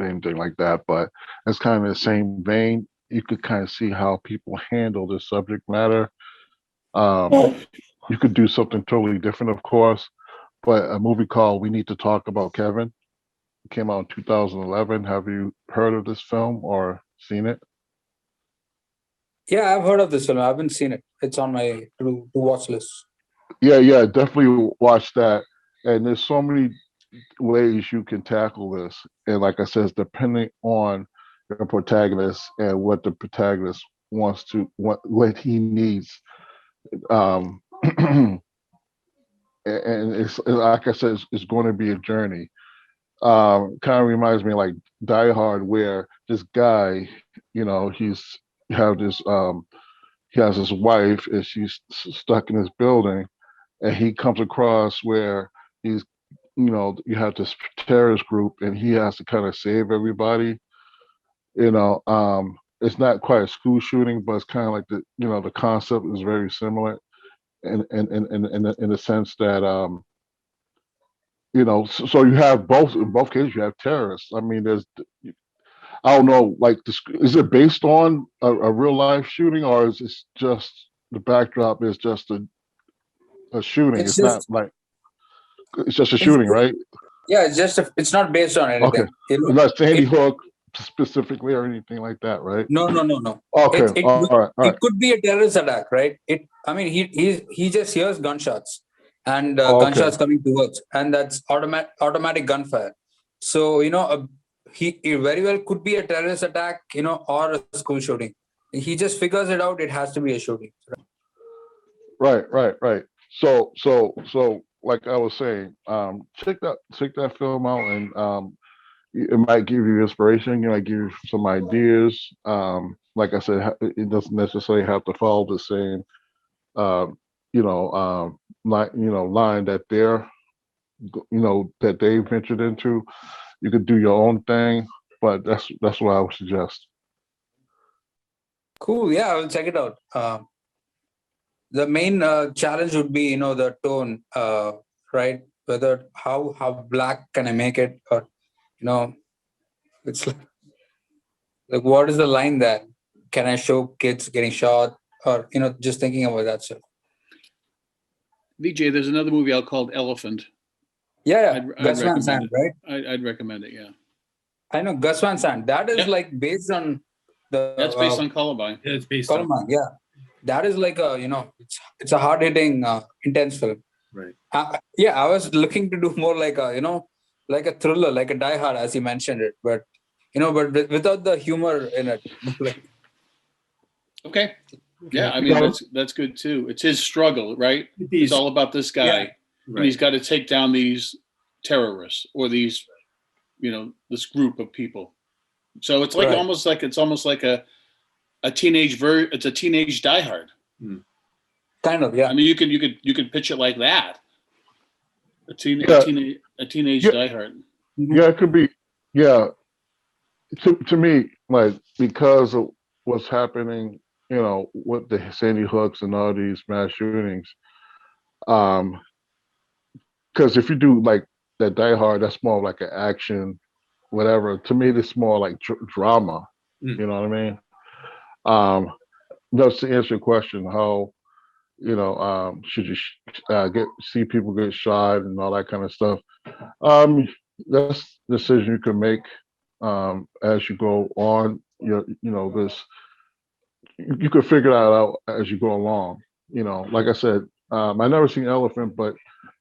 anything like that, but it's kind of the same vein. You could kind of see how people handle this subject matter. You could do something totally different, of course, but a movie called We Need to Talk About Kevin. It came out in 2011. Have you heard of this film or seen it? Yeah, I've heard of this film. I haven't seen it. It's on my to watch list. Yeah, definitely watch that. And there's so many ways you can tackle this. And like I said, depending on your protagonist and what the protagonist wants to, what he needs. And it's like I said, it's going to be a journey. Kind of reminds me of like Die Hard, where this guy, he's have this he has his wife and she's stuck in this building, and he comes across where he's, you have this terrorist group and he has to kind of save everybody. It's not quite a school shooting, but it's kind of like the concept is very similar in the sense that so you have both. In both cases you have terrorists. I mean, I don't know, like, is it based on a real life shooting, or is it just the backdrop is just a shooting? It's not like it's just a shooting, right? Yeah, it's not based on anything. Okay, it's not Sandy Hook specifically or anything like that, right? No. Okay, all right. It could be a terrorist attack, right? I mean, he just hears gunshots and gunshots coming towards, and that's automatic gunfire. So he very well could be a terrorist attack, or a school shooting. He just figures it out. It has to be a shooting. Right. So like I was saying, check that film out, and it might give you inspiration. It might give you some ideas. Like I said, it doesn't necessarily have to follow the same, line that that they ventured into. You could do your own thing, but that's what I would suggest. Cool. Yeah, I will check it out. The main challenge would be, the tone, right? Whether how black can I make it, or it's like what is the line that can I show kids getting shot, or just thinking about that stuff. VJ, there's another movie out called Elephant. Yeah, I'd Gus Van recommend Sant, it. right? I'd recommend it. Yeah. I know Gus Van Sant. That is like based on the. That's based on Columbine. Yeah, it's based on. Columbine. Yeah, that is like a it's a hard hitting, intense film. Right. Yeah, I was looking to do more like a, like a thriller, like a Die Hard, as you mentioned it, but without the humor in it. Like, Okay. Yeah, I mean that's good too. It's his struggle, right? It's all about this guy, Yeah. and he's got to take down these terrorists or these, this group of people. So it's like Right. almost like a teenage it's a teenage Die Hard. Kind of, yeah. I mean, you could pitch it like that. A teenage Die Hard. Yeah, it could be. Yeah, to me, like, because of what's happening, with the Sandy Hooks and all these mass shootings, because if you do like that Die Hard, that's more like an action, whatever. To me, it's more like drama. You know what I mean? Just to answer your question, how should you see people get shot and all that kind of stuff? That's a decision you can make as you go on. This you could figure that out as you go along. Like I said, I never seen Elephant, but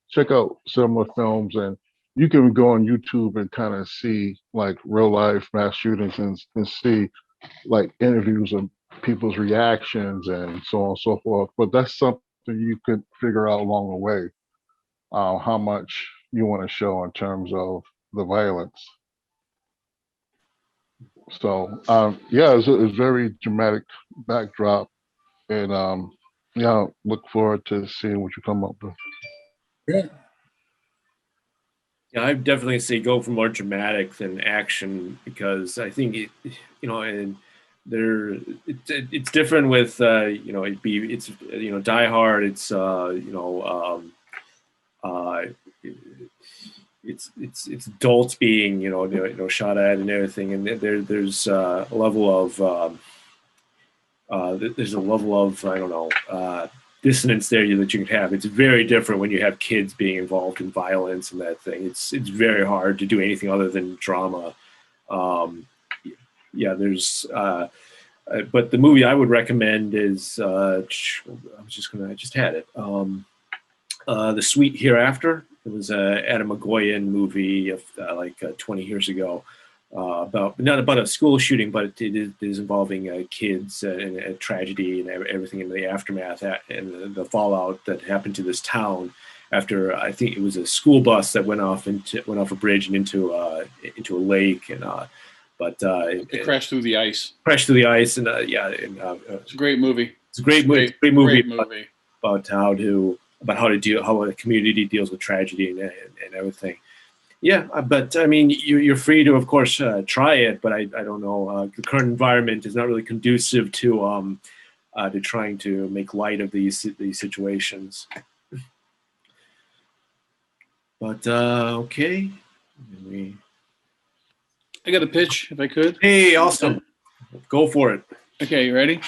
check out similar films, and you can go on YouTube and kind of see like real life mass shootings and see like interviews of people's reactions and so on and so forth. But that's something you could figure out along the way, how much you want to show in terms of the violence. So yeah, it's a very dramatic backdrop, and look forward to seeing what you come up with. Yeah. Yeah, I definitely say go for more dramatic than action, because I think and it's different with Die Hard. It's it's adults being shot at and everything, and there's a level of I don't know dissonance there that you can have. It's very different when you have kids being involved in violence and that thing. It's very hard to do anything other than drama. There's but the movie I would recommend is I just had it. The Sweet Hereafter. It was a Adam McGoyan movie of 20 years ago, not about a school shooting, but it is involving kids and a tragedy and everything in the aftermath and the fallout that happened to this town after, I think it was a school bus that went off a bridge and into a lake, and it crashed through the ice. And it's a great movie. It's a great movie about how a community deals with tragedy and everything. Yeah, but I mean, you're free to, of course, try it, but I don't know. The current environment is not really conducive to trying to make light of these situations. But okay, I got a pitch, if I could. Hey, awesome! Go for it. Okay, you ready?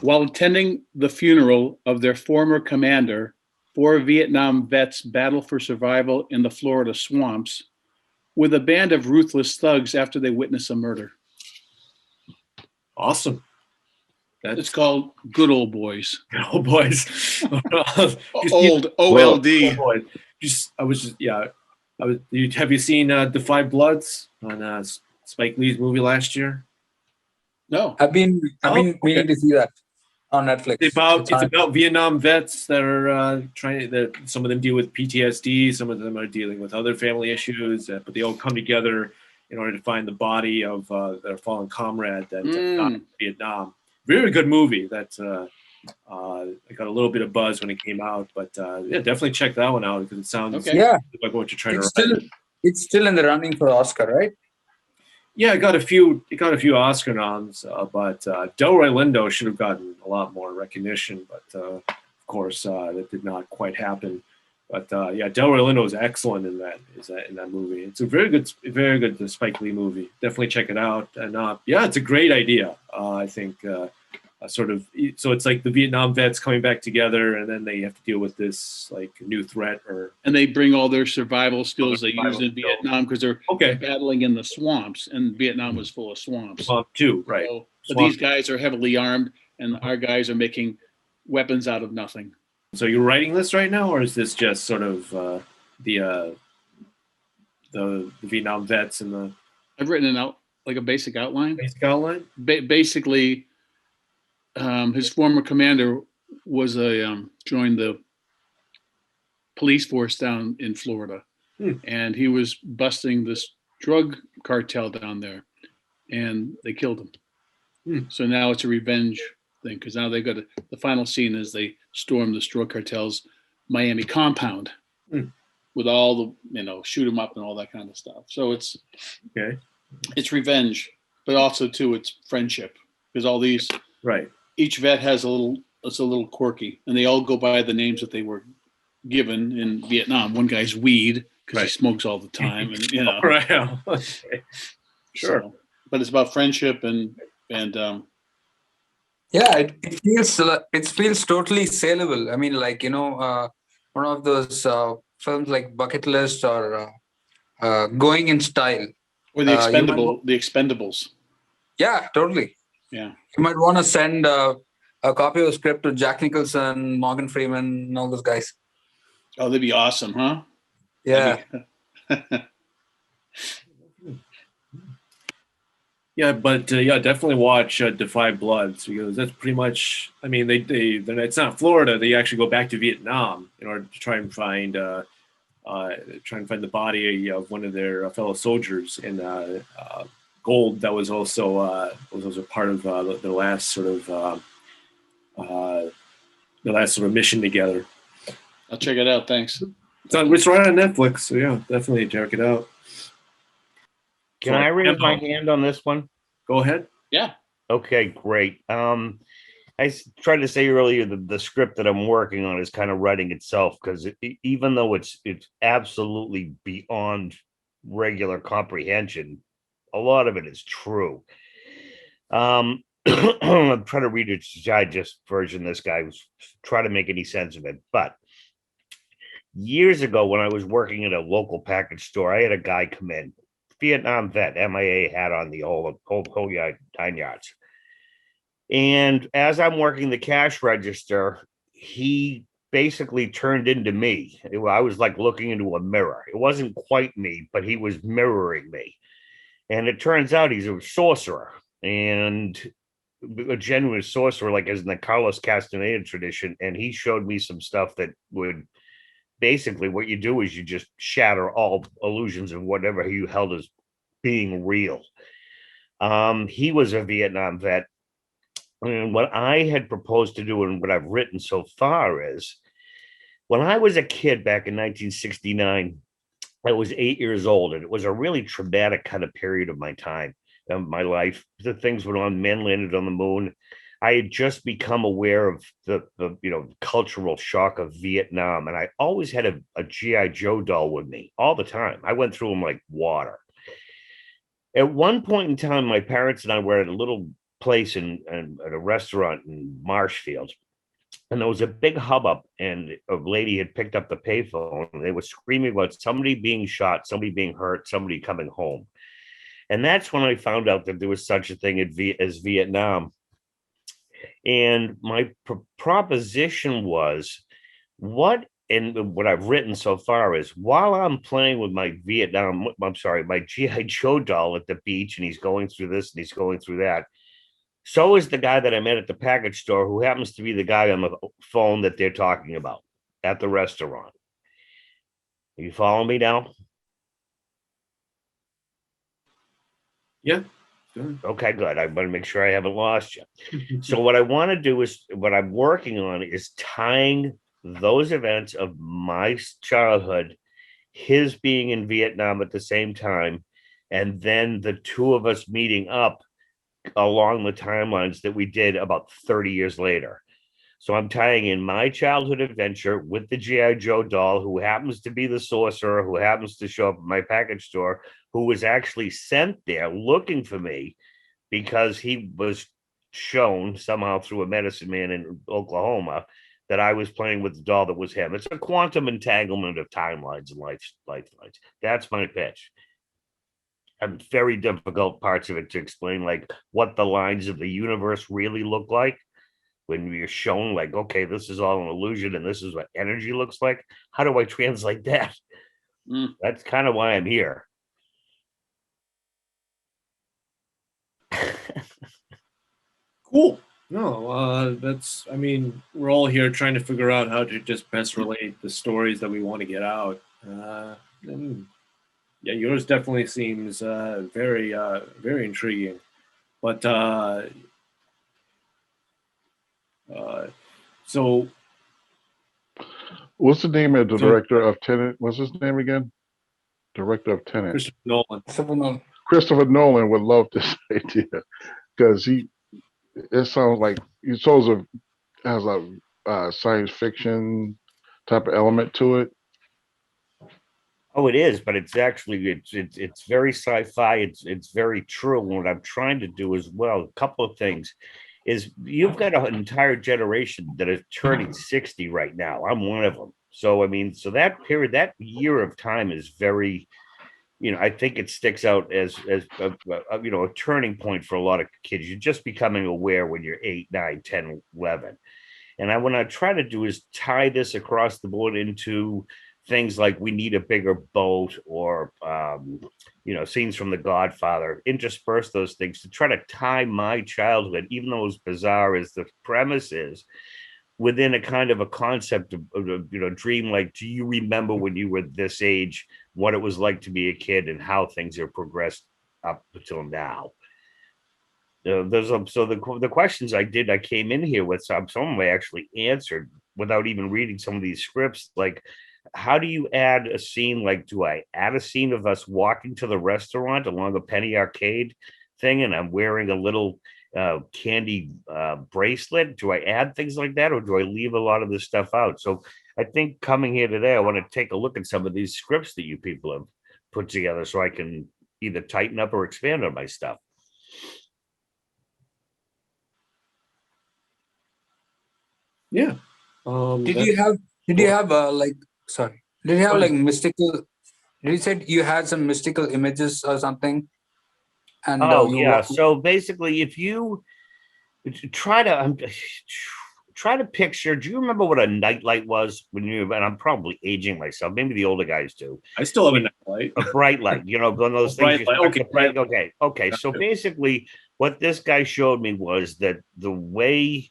While attending the funeral of their former commander, 4 Vietnam vets battle for survival in the Florida swamps with a band of ruthless thugs after they witness a murder. Awesome. It's called Good Old Boys. Good Old Boys. Old OLD. Have you seen The Five Bloods on Spike Lee's movie last year? No. I've been meaning to see that on Netflix. It's about Vietnam vets that are some of them deal with PTSD, some of them are dealing with other family issues, but they all come together in order to find the body of their fallen comrade that died in Vietnam. Very good movie. That I got a little bit of buzz when it came out, but definitely check that one out because it sounds like what you're trying to write. It's still in the running for Oscar, right? Yeah, it got a few Oscar noms, but Delroy Lindo should have gotten a lot more recognition, but of course that did not quite happen. But Delroy Lindo is excellent in that movie. It's a very good Spike Lee movie. Definitely check it out. And it's a great idea. I think so it's like the Vietnam vets coming back together, and then they have to deal with this like new threat, and they bring all their survival skills they used in Vietnam because they're battling in the swamps, and Vietnam was full of swamps. Swamp too, right? But these guys are heavily armed, and our guys are making weapons out of nothing. So you're writing this right now, or is this just sort of the Vietnam vets and the I've written it out like a basic outline. basic outline? Basically, his former commander was joined the police force down in Florida, and he was busting this drug cartel down there, and they killed him. So now it's a revenge thing, because now they got the final scene is they storm this drug cartel's Miami compound with all the shoot 'em up and all that kind of stuff. So it's revenge, but also too it's friendship, because all these each vet has it's a little quirky, and they all go by the names that they were given in Vietnam. One guy's Weed because he smokes all the time, and Sure. So, but it's about friendship and it feels totally saleable. I mean, like, one of those films like Bucket List or Going in Style. Or the Expendables. Yeah, totally. Yeah. You might want to send a copy of the script to Jack Nicholson, Morgan Freeman, and all those guys. Oh, they'd be awesome, huh? Yeah. Yeah, but definitely watch Defy Bloods, because that's pretty much. I mean, it's not Florida. They actually go back to Vietnam in order to try and find the body of one of their fellow soldiers, and gold that was also part of the last sort of mission together. I'll check it out. Thanks. It's right on Netflix, so yeah, definitely check it out. Can I raise my hand on this one? Go ahead. Yeah. Okay, great. I tried to say earlier the script that I'm working on is kind of writing itself, because even though it's absolutely beyond regular comprehension, a lot of it is true. I'm trying to read a digest version. This guy was trying to make any sense of it, but years ago when I was working at a local package store, I had a guy come in, Vietnam vet, MIA hat on, the whole 9 yards. And as I'm working the cash register, he basically turned into me. I was like looking into a mirror. It wasn't quite me, but he was mirroring me. And it turns out he's a sorcerer, and a genuine sorcerer, like as in the Carlos Castaneda tradition. And he showed me some stuff that would basically, what you do is you just shatter all illusions of whatever you held as being real. He was a Vietnam vet. And what I had proposed to do, and what I've written so far, is when I was a kid back in 1969, I was 8 years old, and it was a really traumatic kind of period of my time, my life. The things went on, men landed on the moon. I had just become aware of the cultural shock of Vietnam, and I always had a G.I. Joe doll with me all the time. I went through them like water. At one point in time, my parents and I were at a little place at a restaurant in Marshfield, and there was a big hubbub, and a lady had picked up the payphone, and they were screaming about somebody being shot, somebody being hurt, somebody coming home. And that's when I found out that there was such a thing as Vietnam. And my proposition was, what I've written so far is, while I'm playing with my my G.I. Joe doll at the beach, and he's going through this and he's going through that, so is the guy that I met at the package store, who happens to be the guy on the phone that they're talking about at the restaurant. You follow me now? Yeah. Okay, good. I want to make sure I haven't lost you. So what I want to do is, what I'm working on is tying those events of my childhood, his being in Vietnam at the same time, and then the two of us meeting up along the timelines that we did about 30 years later. So I'm tying in my childhood adventure with the G.I. Joe doll, who happens to be the sorcerer, who happens to show up at my package store, who was actually sent there looking for me because he was shown somehow through a medicine man in Oklahoma that I was playing with the doll that was him. It's a quantum entanglement of timelines and lifelines. That's my pitch. And very difficult parts of it to explain, like what the lines of the universe really look like. when you're shown like, okay, this is all an illusion and this is what energy looks like. How do I translate that? That's kind of why I'm here. Cool. No, that's, I mean, we're all here trying to figure out how to just best relate the stories that we want to get out. And yeah, yours definitely seems very, very intriguing. But so, what's the name of the director of Tenet? What's his name again? Director of Tenet. Christopher Nolan. Christopher Nolan would love this idea because it sounds like he sort of has a science fiction type of element to it. Oh, it is, but it's actually it's very sci-fi. It's very true. And what I'm trying to do as well, a couple of things, is you've got an entire generation that is turning 60 right now. I'm one of them. So I mean, so that period, that year of time is very, I think it sticks out as a turning point for a lot of kids. You're just becoming aware when you're 8, 9, 10, 11. And what I try to do is tie this across the board into things like we need a bigger boat or, scenes from The Godfather, intersperse those things to try to tie my childhood, even though as bizarre as the premise is, within a kind of a concept of, dream, like, do you remember when you were this age, what it was like to be a kid and how things have progressed up until now? The questions I came in here with, some of them I actually answered without even reading some of these scripts. Like, how do you add a scene? Like, do I add a scene of us walking to the restaurant along a penny arcade thing and I'm wearing a little candy bracelet? Do I add things like that, or do I leave a lot of this stuff out? So I think coming here today, I want to take a look at some of these scripts that you people have put together so I can either tighten up or expand on my stuff. Yeah. Did you have mystical, you said you had some mystical images or something? And so basically, if you try to picture, do you remember what a nightlight was when and I'm probably aging myself, maybe the older guys do. I still have a nightlight. A bright light, one of those things. Okay. So basically what this guy showed me was that the way,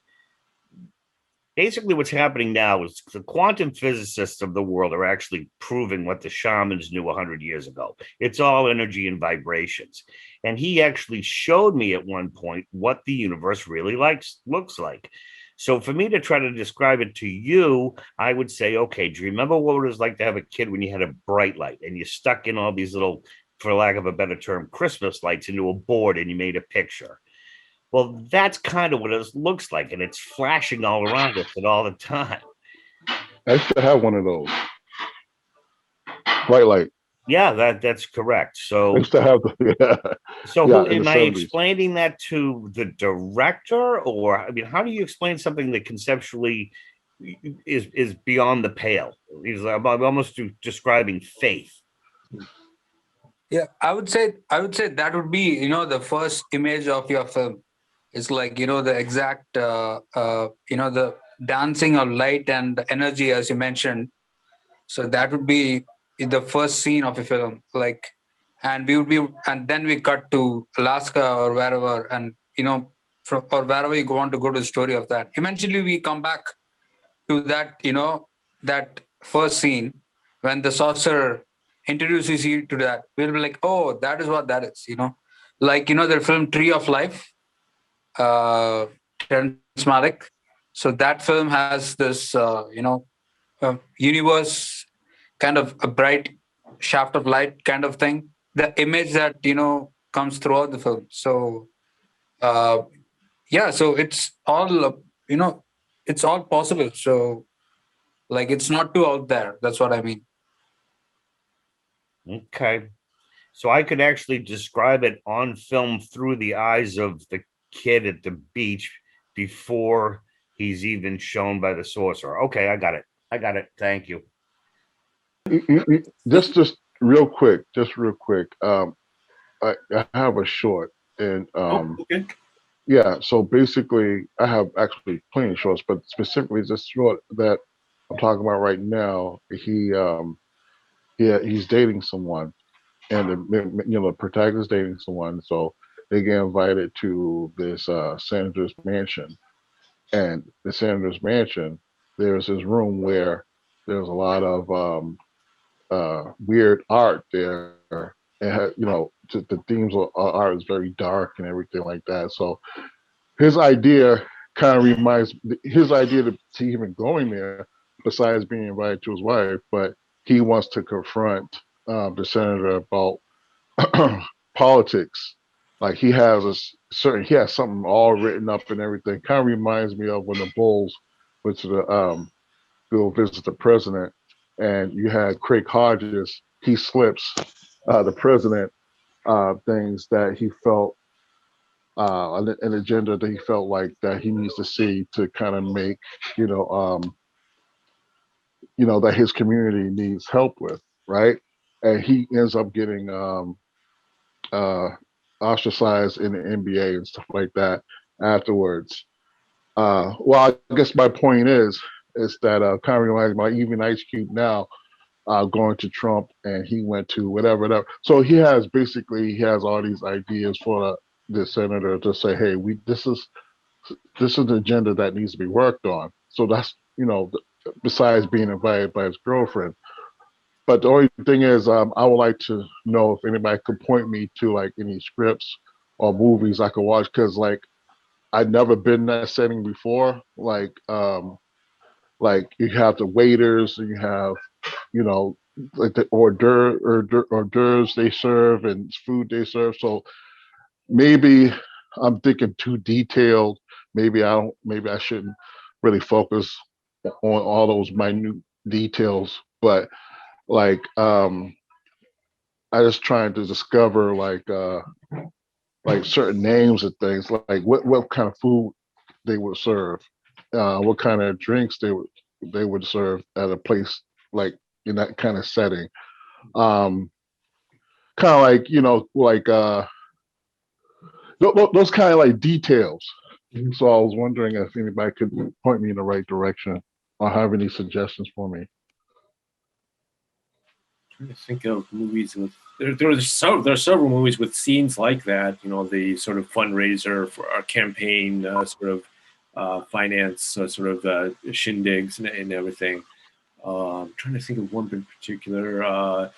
basically what's happening now is the quantum physicists of the world are actually proving what the shamans knew 100 years ago. It's all energy and vibrations. And he actually showed me at one point what the universe really looks like. So for me to try to describe it to you, I would say, okay, do you remember what it was like to have a kid when you had a bright light and you stuck in all these little, for lack of a better term, Christmas lights into a board and you made a picture? Well, that's kind of what it looks like, and it's flashing all around us at all the time. I used to have one of those. Bright light. Yeah, that's correct. So I used to have am I explaining that to the director, or I mean, how do you explain something that conceptually is beyond the pale? I'm almost describing faith. Yeah, I would say that would be, the first image of your film. It's like, the exact, the dancing of light and the energy, as you mentioned. So that would be the first scene of a film. Like, and then we cut to Alaska or wherever, and, or wherever you want to go to the story of that. Eventually we come back to that, that first scene when the sorcerer introduces you to that. We'll be like, oh, that is what that is, like, the film Tree of Life, Terrence Malick. So that film has this, universe, kind of a bright shaft of light kind of thing. The image that, comes throughout the film. So, so it's all, it's all possible. So, like, it's not too out there. That's what I mean. Okay. So I could actually describe it on film through the eyes of the kid at the beach before he's even shown by the sorcerer. Okay, I got it. Thank you. Just real quick. I have a short, and okay. yeah. So basically, I have actually plenty of shorts, but specifically this short that I'm talking about right now, he's dating someone, and the protagonist dating someone. So they get invited to this senator's mansion, and the senator's mansion, there's this room where there's a lot of weird art there. And the themes of art is very dark and everything like that. So his idea kind of reminds his idea to even going there, besides being invited to his wife, but he wants to confront the senator about politics. Like he has he has something all written up and everything. Kind of reminds me of when the Bulls went to the go visit the president, and you had Craig Hodges. He slips the president things that he felt an agenda that he felt like that he needs to see to kind of make you know that his community needs help with, right? And he ends up getting uh, ostracized in the NBA and stuff like that afterwards. Well, I guess my point is that kind of reminds me of even Ice Cube now going to Trump, and he went to whatever. So he has all these ideas for the senator to say, hey, this is the agenda that needs to be worked on. So that's besides being invited by his girlfriend. But the only thing is, I would like to know if anybody could point me to like any scripts or movies I could watch, because like I'd never been in that setting before. Like you have the waiters, and you have like the hors d'oeuvres they serve and food they serve. So maybe I'm thinking too detailed. Maybe I don't. Maybe I shouldn't really focus on all those minute details. But like I just trying to discover like certain names of things, like what kind of food they would serve, what kind of drinks they would serve at a place like in that kind of setting. Um, Kind of like those kind of like details. So I was wondering if anybody could point me in the right direction or have any suggestions for me. Trying to think of movies with there are several movies with scenes like that. The sort of fundraiser for our campaign, sort of finance, sort of shindigs and everything. I'm trying to think of one in particular.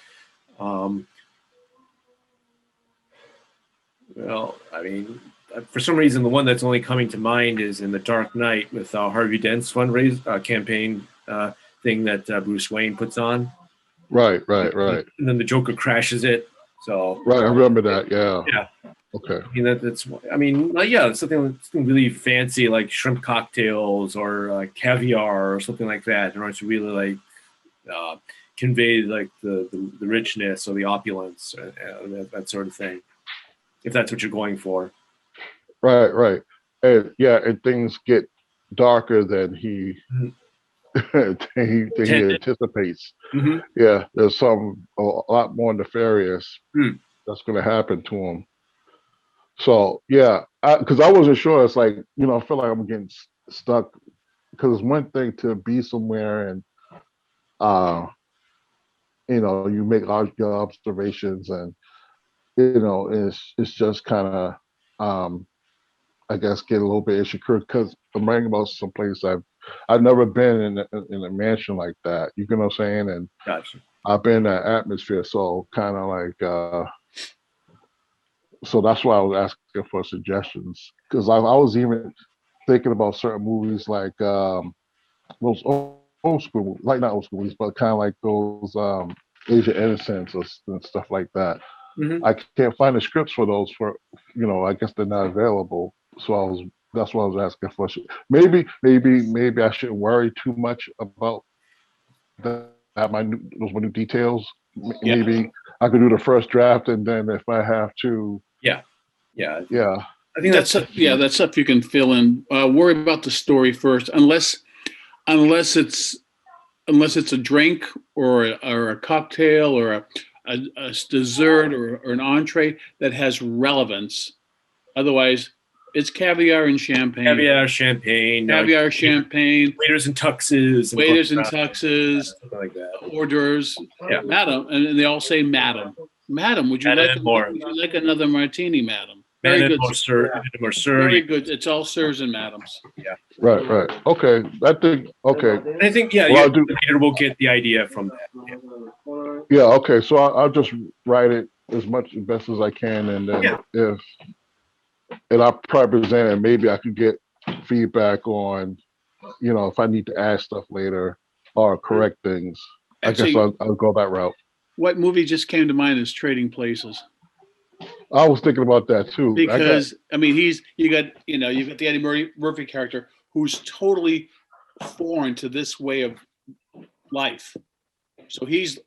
Well, I mean, for some reason, the one that's only coming to mind is in The Dark Knight with Harvey Dent's fundraise campaign thing that Bruce Wayne puts on. Right. And then the Joker crashes it. So right, I remember that. Yeah. Yeah. Okay. I mean that's. I mean, yeah, something really fancy like shrimp cocktails or caviar or something like that, in order to really like convey like the richness or the opulence, that sort of thing. If that's what you're going for. Right. And yeah, and things get darker than he he anticipates. Mm-hmm. Yeah, there's a lot more nefarious that's going to happen to him. So yeah, because I wasn't sure. It's like I feel like I'm getting stuck, because it's one thing to be somewhere and you make large observations, and it's just kind of I guess get a little bit insecure, because I'm writing about some place I've never been in a mansion like that. You know what I'm saying? And Gotcha. I've been in that atmosphere, so kind of like so that's why I was asking for suggestions, because I was even thinking about certain movies like those old school, like not old school movies, but kind of like those Asian Innocence and stuff like that. Mm-hmm. I can't find the scripts for those. I guess they're not available. So that's why I was asking for. Maybe I shouldn't worry too much about those minute details. Yeah. Maybe I could do the first draft, and then if I have to. Yeah. I think that's stuff you can fill in. Worry about the story first, unless it's a drink or a cocktail or a dessert or an entree that has relevance. Otherwise, It's caviar and champagne. Caviar, champagne. Caviar, champagne. Waiters and tuxes. Waiters and tuxes. Something like that. Hors d'oeuvres. Yeah. Madam, and they all say madam. Madam, would you like another martini, madam? Very good. Very good. It's all sirs and madams. Yeah. Right. Okay. Okay. I think, yeah, Well, the reader will get the idea from that. Yeah. Okay. So I'll just write it as best as I can, and then I'll probably present it. Maybe I could get feedback on, if I need to add stuff later or correct things. Actually, I guess I'll go that route. What movie just came to mind is Trading Places. I was thinking about that too. Because you got the Eddie Murphy character who's totally foreign to this way of life. So he's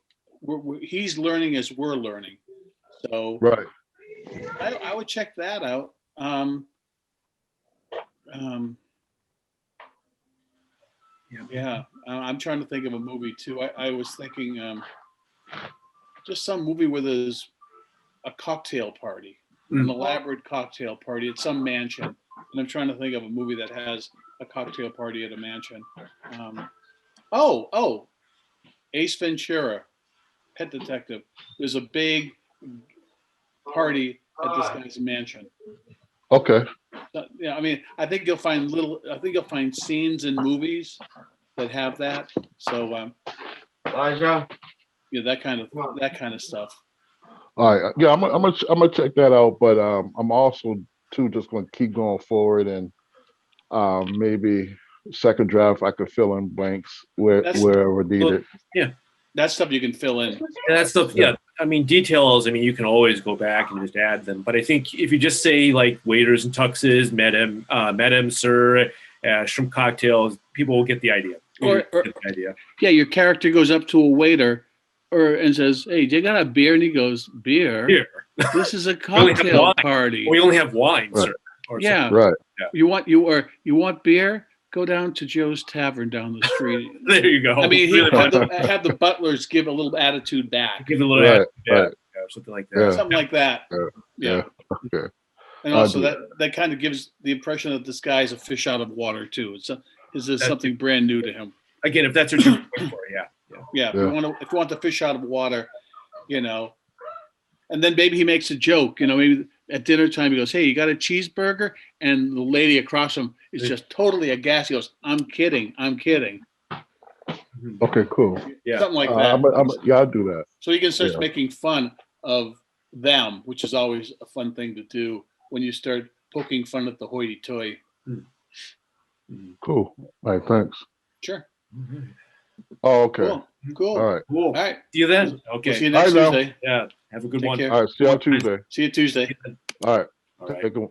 learning as we're learning. So right. I would check that out. Yeah. I'm trying to think of a movie too. I was thinking just some movie where there's a cocktail party, an elaborate cocktail party at some mansion. And I'm trying to think of a movie that has a cocktail party at a mansion. Ace Ventura, Pet Detective. There's a big party at this guy's mansion. Okay. Yeah, I think you'll find scenes in movies that have that. So that kind of stuff. All right. Yeah, I'm gonna check that out, but I'm also too just gonna keep going forward, and maybe second draft I could fill in blanks wherever needed. Yeah. That's stuff you can fill in. And that stuff, yeah. Details, you can always go back and just add them. But I think if you just say like waiters and tuxes, madam, sir, shrimp cocktails, people will get the idea. Yeah, your character goes up to a waiter and says, "Hey, you got a beer?" And he goes, "Beer? Beer. This is a cocktail party. We only have wine, right. sir." Yeah. Right. Yeah. You want beer? Go down to Joe's Tavern down the street. There you go. Have the butlers give a little attitude back. Give a little attitude back, something like that. Yeah. Something like that. Yeah. Okay. And also that kind of gives the impression that this guy's a fish out of water too. Is this something brand new to him? Again, if that's what you're looking for, yeah. If you want the fish out of water, and then maybe he makes a joke, maybe at dinner time he goes, "Hey, you got a cheeseburger?" And the lady across him is just totally aghast. He goes, "I'm kidding. Okay, cool. Yeah, something like that. I'll do that. So he can start making fun of them, which is always a fun thing to do when you start poking fun at the hoity-toity. Cool. All right, thanks. Sure. Oh, okay. Cool. All right. All right. See you then. Okay. We'll see you next Tuesday. Yeah. Have a good one. Care. All right. See you on Tuesday. See you Tuesday. All right. All right. Take a